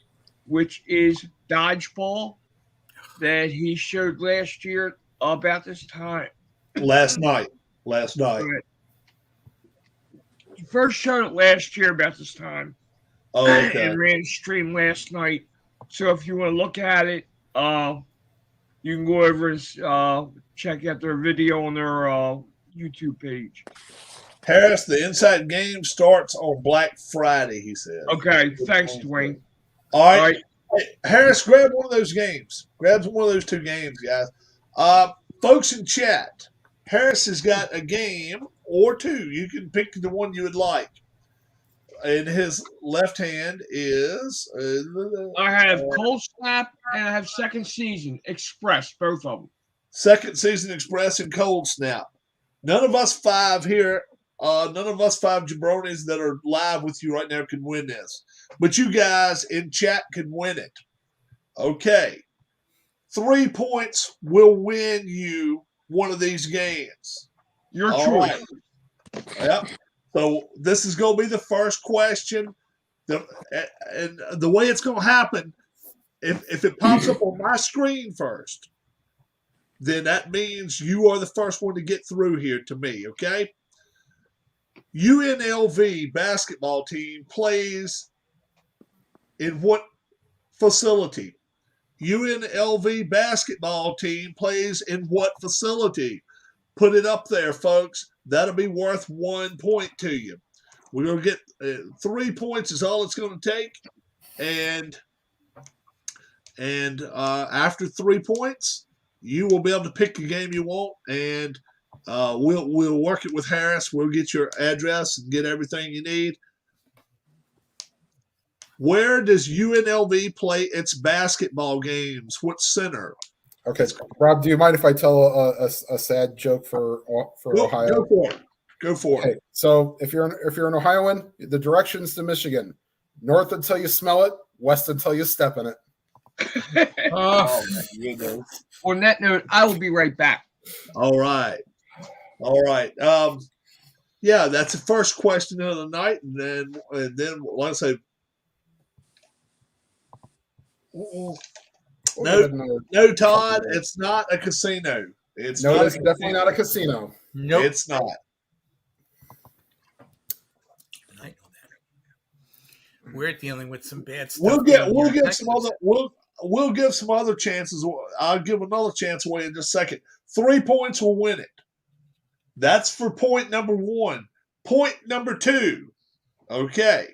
which is Dodgeball, that he showed last year about this time. Last night. He first showed it last year about this time. Oh, okay. And ran a stream last night. So if you want to look at it, you can go over and check out their video on their YouTube page. Harris, the inside game starts on Black Friday, he said. Okay, thanks, Dwayne. All right. Hey, Harris, grab one of those games. Grab one of those 2 games, guys. Folks in chat, Harris has got a game or 2. You can pick the one you would like. in his left hand is. I have Cold Snap and I have Second Season Express, both of them. Second Season Express and Cold Snap. None of us five here, none of us five jabronis that are live with you right now can win this. But you guys in chat can win it. Okay. 3 points will win you one of these games. Your All choice. right. Yep. So this is going to be the first question. And the way it's going to happen, if it pops up on my screen first, then that means you are the first one to get through here to me, okay? UNLV basketball team plays in what facility? UNLV basketball team plays in what facility? Put it up there, folks. That'll be worth 1 point to you. We're going to get 3 points is all it's going to take. And after 3 points, you will be able to pick the game you want, and we'll work it with Harris. We'll get your address and get everything you need. Where does UNLV play its basketball games? What center? Okay, Rob, do you mind if I tell a sad joke for Ohio? Go for it. Go for Okay, it. so if you're an Ohioan, the directions to Michigan: north until you smell it, west until you step in it. Oh, my goodness. On that note, I will be right back. All right. Yeah, that's the first question of the night, and then like I say, no, Todd, it's not a casino. It's definitely not a casino. Nope. It's not. I know that. We're dealing with some bad stuff. We'll give some other chances. I'll give another chance away in just a second. 3 points will win it. That's for point number 1. Point number 2. Okay.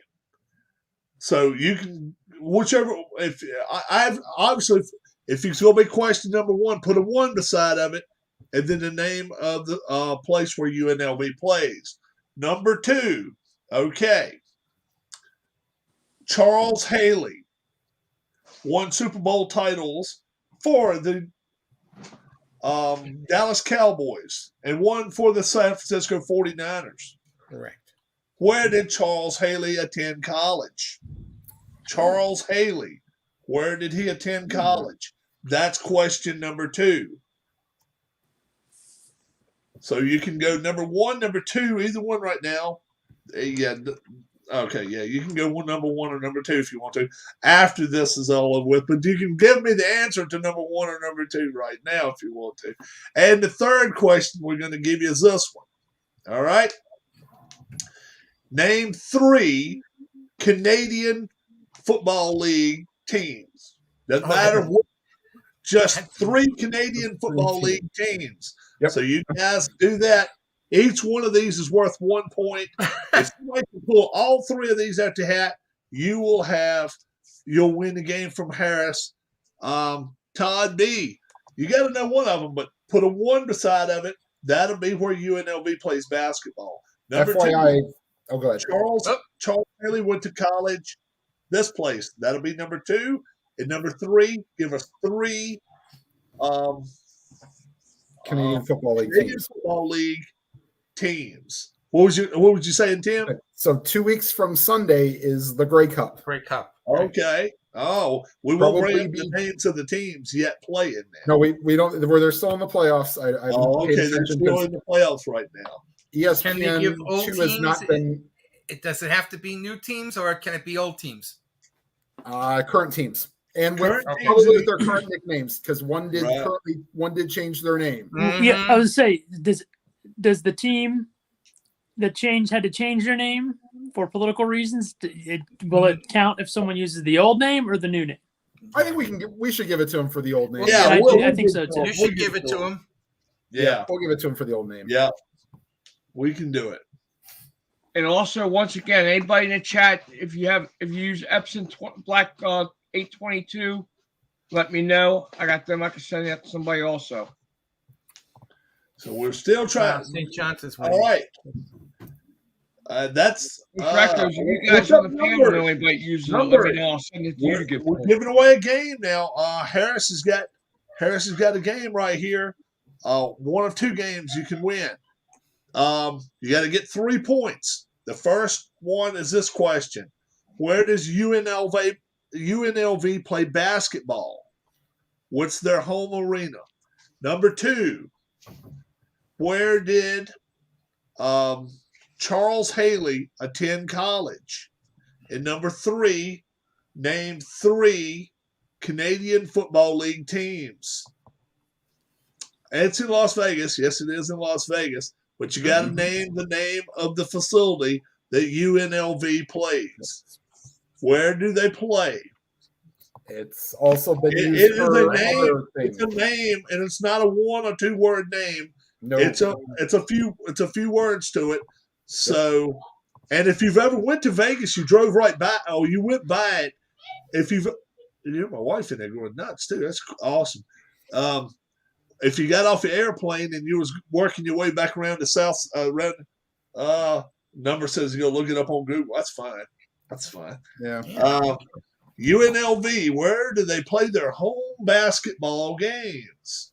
So you can whichever. If I've obviously, if it's going to be question number 1, put a 1 beside of it, and then the name of the place where UNLV plays. Number 2. Okay. Charles Haley won Super Bowl titles for the Dallas Cowboys and one for the San Francisco 49ers. Correct. Where did Charles Haley attend college? Charles Haley, where did he attend college? That's question number 2. So you can go number 1, number 2, either one right now. Yeah. Okay, yeah, you can go number 1 or number 2 if you want to after this is all over with. But you can give me the answer to number 1 or number 2 right now if you want to. And the third question we're going to give you is this one. All right? Name 3 Canadian Football League teams. Doesn't matter what. Just 3 Canadian Football League teams. Yep. So you guys do that. Each one of these is worth 1 point. If somebody can pull all 3 of these out the hat, you'll win the game from Harris. Todd B, you got to know one of them, but put a 1 beside of it. That'll be where UNLV plays basketball. Number FYI, 2, go ahead. Charles Haley went to college. This place. That'll be number 2. And number 3, give us 3 Canadian Football League Canadian teams. Football League teams. What would you say, Tim? So 2 weeks from Sunday is the Grey Cup. Grey Cup. Okay. Oh, we won't bring up the names of the teams yet playing now. No, we don't. Where they're still in the playoffs. Okay, they're still in the playoffs right now. ESPN Can they give old 2 has teams? not been Does it have to be new teams or can it be old teams? current teams. And Probably with their current nicknames, because one did change their name. Mm-hmm. Yeah, I would say, does the team that had to change their name for political reasons? Will it count if someone uses the old name or the new name? I think we should give it to him for the old name. Yeah, I think so too. You should give it to him. Yeah, We'll give it to him for the old name. yeah, we can do it. And also, once again, anybody in the chat, if you use Epson Black 822, let me know. I got them. I can send that to somebody also. So we're still trying. St. Johnson's All right. That's you guys on the panel know anybody uses it. Let me know. I'll send it to you to get. We're giving away a game now. Harris has got a game right here. One of two games you can win. You got to get 3 points. The first one is this question: where does UNLV play basketball? What's their home arena? Number 2, where did Charles Haley attend college? And number 3, name 3 Canadian Football League teams. It's in Las Vegas. Yes, it is in Las Vegas. But you got to name the name of the facility that UNLV plays. Where do they play? It's also been used for other things. It's a name, and it's not a 1 or 2 word name. No, it's a few words to it. So, and if you've ever went to Vegas, you drove right by. Oh, you went by it. My wife in there going nuts too. That's awesome. If you got off the airplane and you was working your way back around the south, number says you'll look it up on Google. That's fine. Yeah. UNLV, where do they play their home basketball games?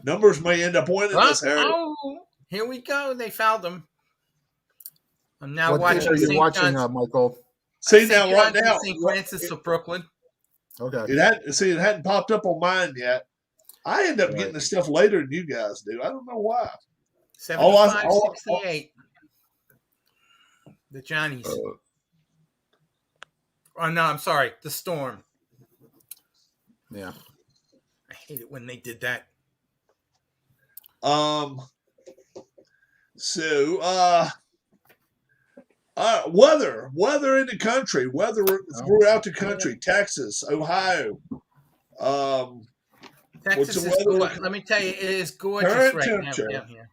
Numbers may end up winning this, Harry. Oh, here we go. They fouled them. I'm now What watching. are you watching, Michael? See now, right now, St. Francis of Brooklyn. Okay. It hadn't popped up on mine yet. I end up getting the stuff later than you guys do. I don't know why. 75-68. The Johnnies. Oh, no, I'm sorry. The Storm. Yeah. I hate it when they did that. Weather in the country, weather throughout the country, Texas, Ohio. Texas is gorgeous. Let me tell you, it is gorgeous right now down here.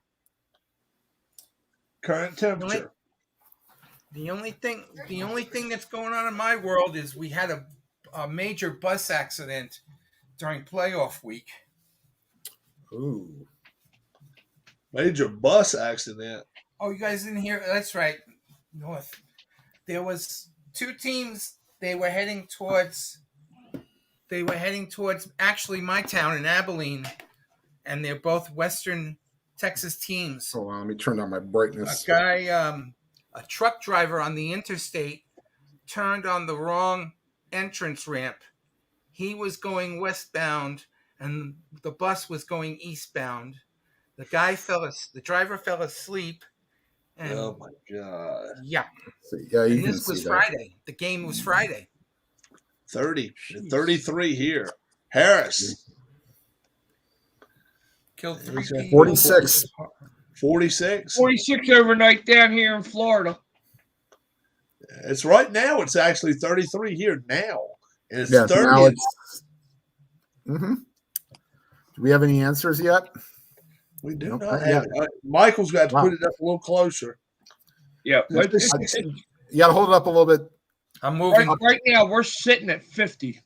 Current temperature. The only thing that's going on in my world is we had a major bus accident during playoff week. Ooh. Major bus accident. Oh, you guys didn't hear? That's right. North. There was 2 teams. They were heading towards actually my town in Abilene, and they're both Western Texas teams. Hold on, let me turn down my brightness. A guy, a truck driver on the interstate, turned on the wrong entrance ramp. He was going westbound, and the bus was going eastbound. The driver fell asleep. And, oh my God! Yeah, yeah. And this was Friday. The game was Friday. 33 here. Harris killed 3 people. 46. 46. 46 overnight down here in Florida. It's right now. It's actually 33 here now, and it's 30. Now it's. Mm-hmm. Do we have any answers yet? We do not have it. Michael's got to put it up a little closer. Yeah. You got to hold it up a little bit. I'm moving. Right now, we're sitting at 50.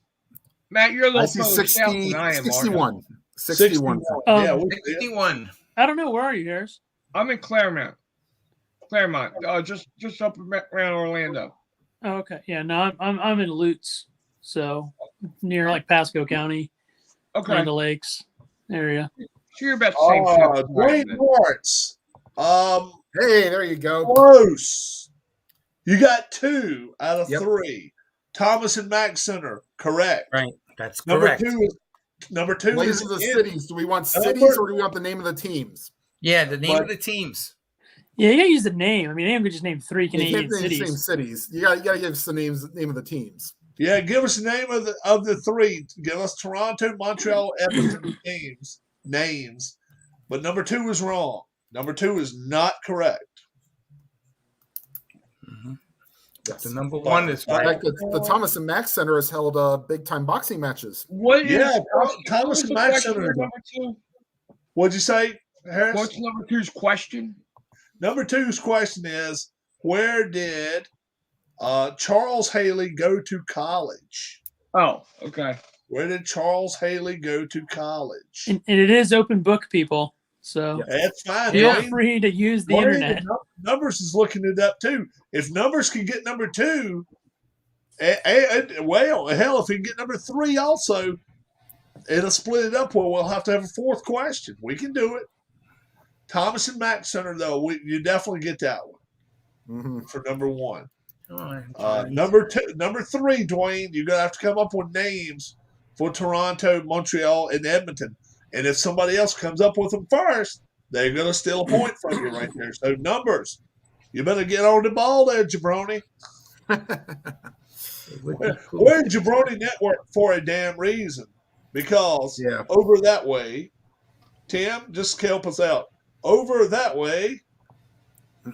Matt, you're a little further 60, south than I am. 61. 61. Yeah, 61. I don't know. Where are you, Harris? I'm in Claremont. Just up around Orlando. Oh, okay. Yeah, no, I'm in Lutz, so near like Pasco County, Land Lakes area. So you're about the same shit. Dwayne Lawrence. Hey, there you go. Close. You got 2 out of 3. Thomas and Mack Center, correct. Right. That's correct. Number two Names is of the cities. Do we want cities or do we want the name of the teams? Yeah, the name of the teams. Yeah, you gotta use the name. I mean, anyone could just name 3 Canadian cities. Same cities. You gotta give us the name of the teams. Yeah, give us the name of the 3. Give us Toronto, Montreal, Edmonton names. But number 2 is wrong. Number 2 is not correct. Mm-hmm. The number 1 is right. In fact, the Thomas and Mack Center has held big time boxing matches. Thomas and Mack Center. Number 2. What'd you say, Harris? What's number 2's question? Number 2's question is, where did Charles Haley go to college? Oh, okay. Where did Charles Haley go to college? And it is open book, people. So That's fine. feel Dwayne. free to use the Dwayne, internet. Numbers is looking it up too. If Numbers can get number 2, well, hell, if he can get number 3 also, it'll split it up. Well, we'll have to have a 4th question. We can do it. Thomas and Mack Center, though, you definitely get that one for number 1. Number 3, Dwayne, you're gonna have to come up with names for Toronto, Montreal, and Edmonton. And if somebody else comes up with them first, they're gonna steal a point from you right there. So Numbers, you better get on the ball there, Jabroni. We're in Jabroni Network for a damn reason. Because over that way, Tim, just help us out. Over that way.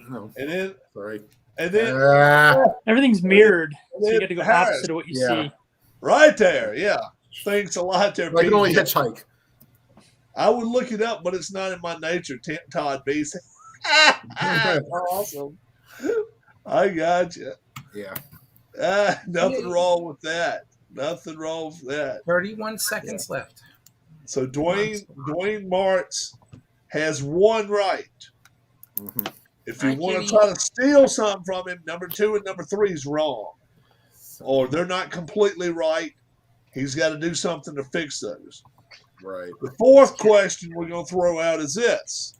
No. And then Sorry. And then everything's mirrored. So you got to go opposite of what you see. Right there, yeah. Thanks a lot there, I can only hitchhike. I would look it up, but it's not in my nature. Todd Beasley. Awesome. I got you. Yeah. Nothing wrong with that. Nothing wrong with that. 31 seconds left. So Dwayne Martz has 1 right. If you want to try to steal something from him, number 2 and number 3 is wrong. Or they're not completely right. He's got to do something to fix those. Right. The 4th question we're going to throw out is this.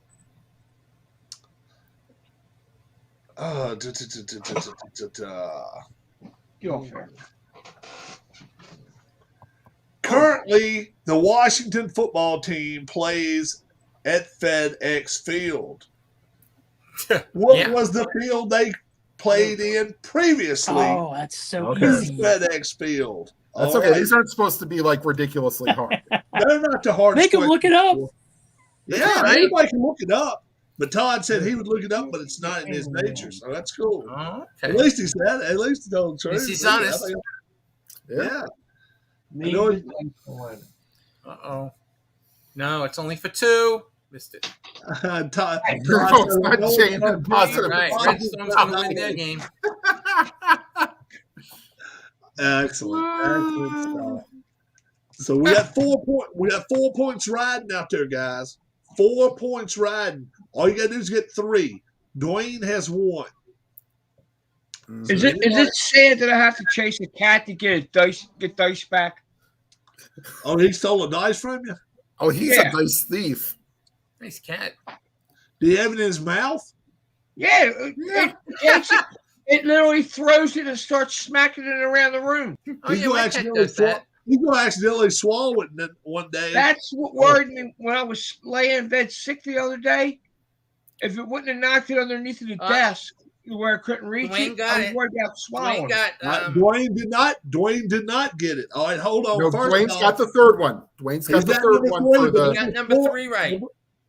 Currently, the Washington football team plays at FedEx Field. What was the field they played in previously? Oh, that's so easy. FedEx Field. That's okay. Right. These aren't supposed to be like ridiculously hard. They're not the hardest. They can look it up. Yeah, anybody can look it up. But Todd said he would look it up, but it's not in his nature, so that's cool. Okay. At least he said. At least he told the truth. He's honest. Yeah. Uh-oh. No, it's only for 2. Missed it. Todd not changing positive. Right. Redstone's going to win their game. Excellent stuff. So we got 4 points. We got 4 points riding out there, guys. 4 points riding. All you gotta do is get 3. Dwayne has 1. Is it sad that I have to chase a cat to get dice back? Oh, he stole a dice from you? Oh, he's a dice thief. Nice cat. Do you have it in his mouth? Yeah. It literally throws it and starts smacking it around the room. Oh, yeah, my cat does that. He's going to accidentally swallow it one day. That's what worried me when I was laying in bed sick the other day. If it wouldn't have knocked it underneath of the desk where I couldn't reach it, I was worried about swallowing Dwayne did not get it. All right, hold on. No, first Dwayne's got the 3rd one. Dwayne's got the 3rd one for the. He got number 3 right.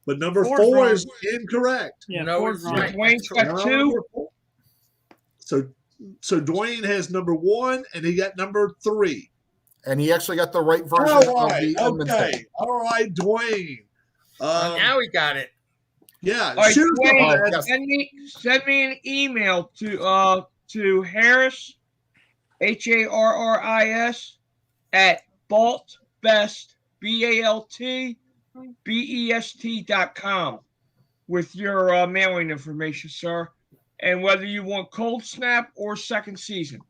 But number 4 is incorrect. Yeah, no, it's right. Dwayne's got 2. So Dwayne has number 1 and he got number 3. And he actually got the right version All right, of the okay. All right, Dwayne. Now he got it. Yeah. Right, Dwayne, send me an email to Harris, HARRIS at BaltBest BaltBest.com with your mailing information, sir, and whether you want cold snap or second season.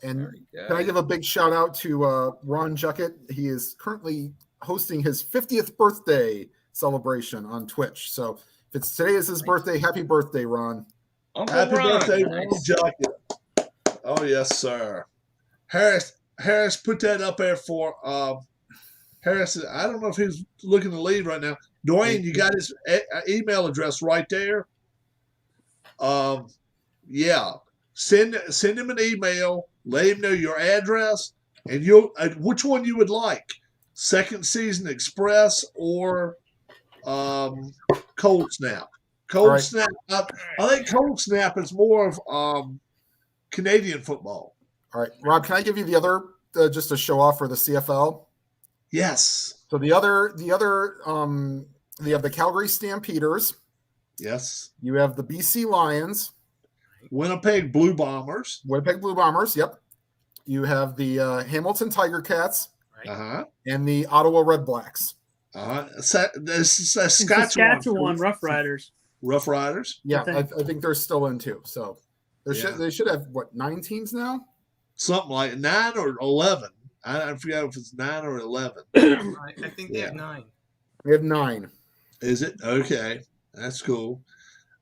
And can I give a big shout out to Ron Juckett? He is currently hosting his 50th birthday celebration on Twitch. So if it's today is his birthday, happy birthday, Ron. Happy birthday, Ron Juckett. Oh, yes, sir. Harris, put that up there for Harris. I don't know if he's looking to leave right now. Dwayne, you got his email address right there. Yeah. Send him an email. Let him know your address and which one you would like, Second Season Express or Cold Snap. Cold Snap. I think Cold Snap is more of Canadian football. All right, Rob, can I give you the other just to show off for the CFL? Yes. So the other you have the Calgary Stampeders. Yes. You have the BC Lions. Winnipeg Blue Bombers. Yep. You have the Hamilton Tiger Cats. Uh-huh. And the Ottawa Red Blacks. Saskatchewan Rough Riders. Rough Riders. Yeah, I think they're still in too. So they should have what 9 teams now? Something like 9 or 11. I forgot if it's 9 or 11. I think they have 9. We have 9. Is it? Okay. That's cool.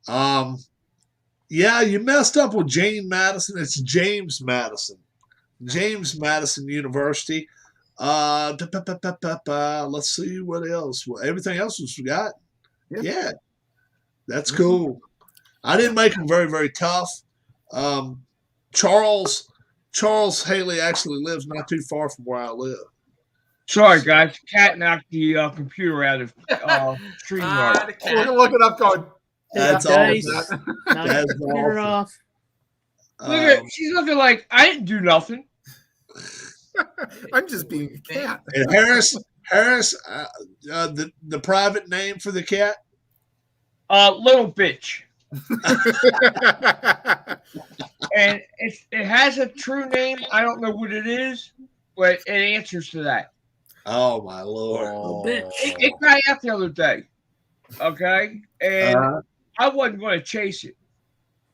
Yeah, you messed up with Jane Madison. It's James Madison. James Madison University. Let's see what else. Well, everything else was forgotten. Yeah. That's cool. I didn't make them very, very tough. Charles Haley actually lives not too far from where I live. Sorry, guys. Cat knocked the computer out of StreamYard. Look it up, going. That's awesome. That's awesome. She's looking like I didn't do nothing. I'm just being a cat. And Harris, the private name for the cat? Little bitch. And it has a true name. I don't know what it is, but it answers to that. Oh my Lord! Oh, bitch. It got out the other day. Okay, and I wasn't going to chase it.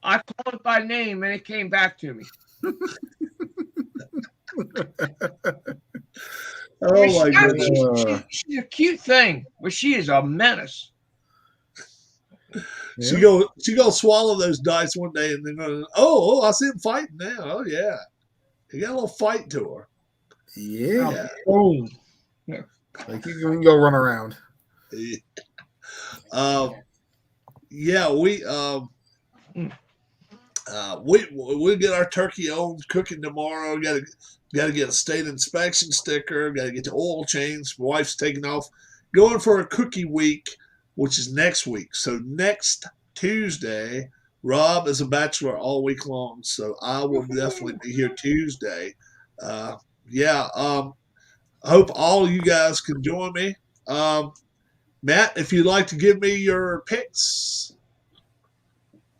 I called it by name, and it came back to me. My goodness! She's a cute thing, but she is a menace. She go swallow those dice one day, and then I see him fighting now. Oh yeah, he got a little fight to her. Yeah. Oh. Like you can go run around. Yeah, we get our turkey oven cooking tomorrow. Got to get a state inspection sticker. Got to get the oil change. My wife's taking off, going for a cookie week, which is next week. So next Tuesday, Rob is a bachelor all week long. So I will definitely be here Tuesday. I hope all you guys can join me. Matt, if you'd like to give me your picks,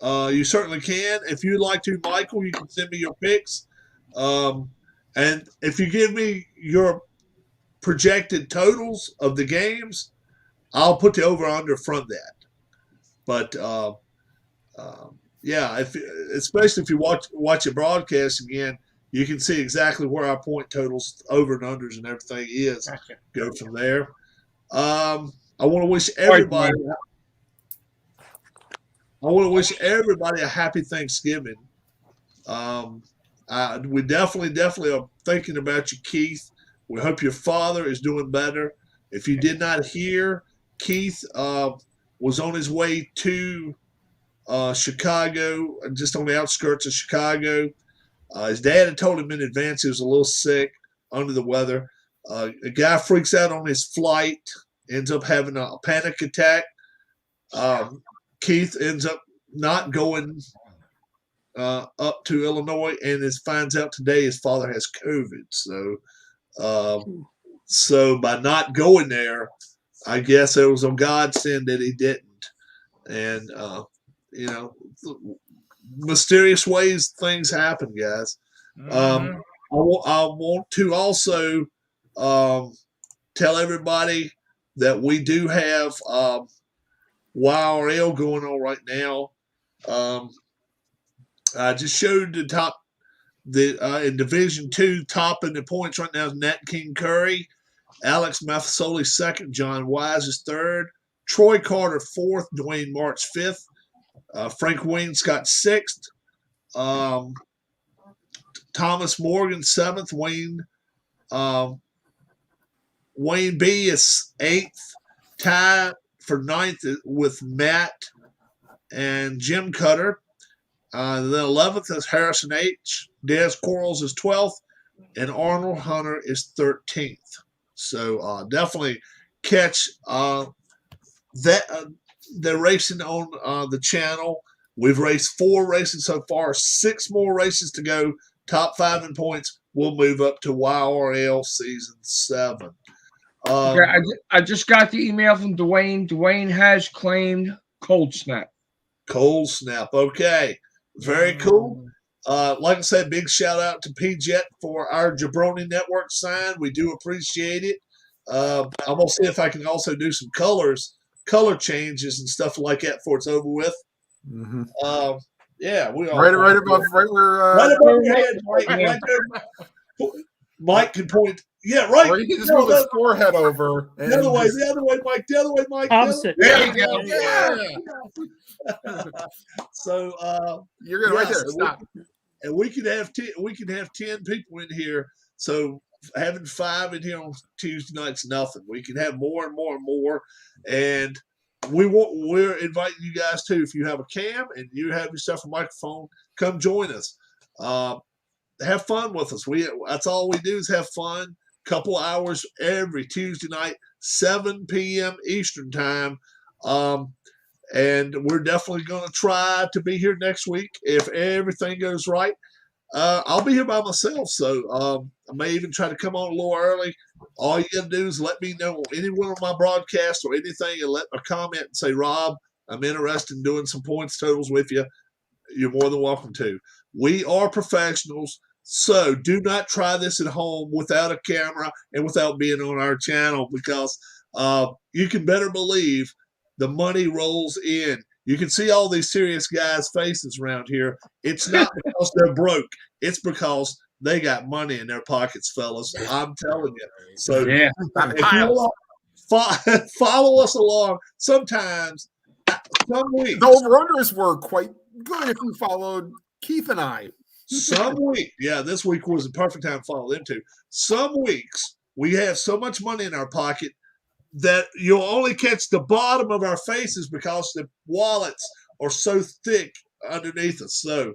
you certainly can. If you'd like to, Michael, you can send me your picks. And if you give me your projected totals of the games, I'll put the over-under from that. But, especially if you watch a broadcast again, you can see exactly where our point totals, over and unders, and everything is. Go from there. I want to wish everybody. A happy Thanksgiving. We definitely are thinking about you, Keith. We hope your father is doing better. If you did not hear, Keith was on his way to Chicago, just on the outskirts of Chicago. His dad had told him in advance he was a little sick, under the weather. A guy freaks out on his flight, ends up having a panic attack. Keith ends up not going up to Illinois, and finds out today his father has COVID. So by not going there, I guess it was a godsend that he didn't. And mysterious ways things happen, guys. I want to also tell everybody that we do have YRL going on right now. I just showed the top in Division II, top in the points right now is Nat King Curry, Alex Maffesoli second, John Wise is third, Troy Carter fourth, Dwayne March fifth, Frank Wayne Scott sixth, Thomas Morgan seventh, Wayne B is eighth, tied for ninth with Matt and Jim Cutter. Then 11th is Harrison H. Des Quarles is 12th, and Arnold Hunter is 13th. So definitely catch the racing on the channel. We've raced 4 races so far, 6 more races to go. Top 5 in points. We'll move up to YRL Season 7. I just got the email from Dwayne. Dwayne has claimed Cold Snap. Cold Snap. Okay. Very cool. Like I said, big shout out to P-Jet for our Jabroni Network sign. We do appreciate it. I'm gonna see if I can also do some color changes and stuff like that before it's over with. Mm-hmm. Yeah, we all Right above, right where. right above your head, Mike. Right there. Mike can point. Yeah, right. Or you can just move his forehead over. The other way, Mike. The other way, Mike. Opposite. There you go. Yeah. So You're good right there. Stop. And we can have 10 people in here. So having 5 in here on Tuesday night's nothing. We can have more and more and more. And we're inviting you guys too. If you have a cam and you have yourself a microphone, come join us. Have fun with us. That's all we do is have fun. Couple hours every Tuesday night, 7 p.m. Eastern time. And we're definitely going to try to be here next week if everything goes right. I'll be here by myself, so I may even try to come on a little early. All you got to do is let me know on any one of my broadcasts or anything and let a comment and say, Rob, I'm interested in doing some points totals with you. You're more than welcome to. We are professionals, so do not try this at home without a camera and without being on our channel because you can better believe the money rolls in. You can see all these serious guys' faces around here. It's not because they're broke. It's because they got money in their pockets, fellas. I'm telling you. So Yeah. if you want, follow us along. Sometimes, some weeks. The over-unders were quite good if you followed Keith and I. Some week, yeah, this week was a perfect time to follow them too. Some weeks we have so much money in our pocket that you'll only catch the bottom of our faces because the wallets are so thick underneath us. So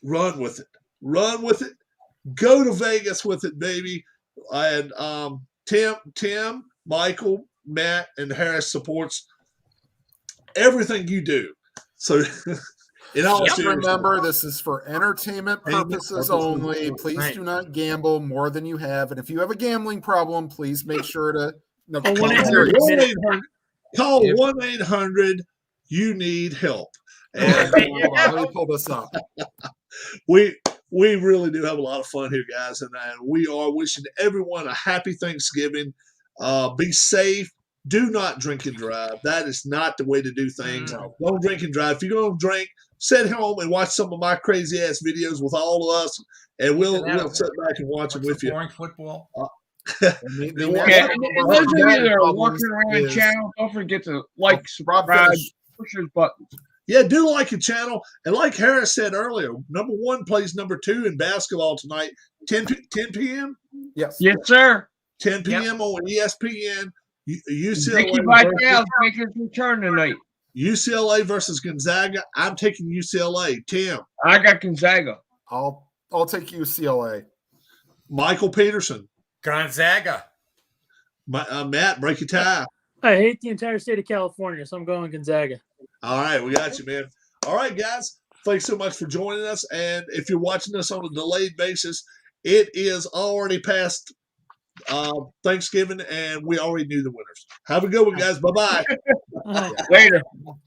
run with it. Run with it. Go to Vegas with it, baby. And Tim, Michael, Matt, and Harris supports everything you do. So in all Just seriousness, remember, this is for entertainment purposes only. Please Right. do not gamble more than you have. And if you have a gambling problem, please make sure to Oh, call 1-800. call 1-800 you need help. And Let me pull this up. we really do have a lot of fun here, guys, and we are wishing everyone a happy Thanksgiving. Be safe. Do not drink and drive. That is not the way to do things. No. Don't drink and drive. If you're going to drink, sit home and watch some of my crazy ass videos with all of us, and we'll sit back and watch them with you. Boring football. The Yeah, national and those of you that are problem walking around the is- channel, don't forget to like, Rob, subscribe, finish. push those buttons. Yeah, do like the channel. And like Harris said earlier, number 1 plays number 2 in basketball tonight, 10 p.m. Yes. Yes, sir. 10 p.m. on ESPN. UCLA Nicky Vitale's making his return tonight. UCLA versus Gonzaga. I'm taking UCLA. Tim. I got Gonzaga. I'll take UCLA. Michael Peterson. Gonzaga. Matt, break your tie. I hate the entire state of California, so I'm going Gonzaga. All right, we got you, man. All right, guys. Thanks so much for joining us. And if you're watching us on a delayed basis, it is already past Thanksgiving, and we already knew the winners. Have a good one, guys. Bye-bye. Uh, Later.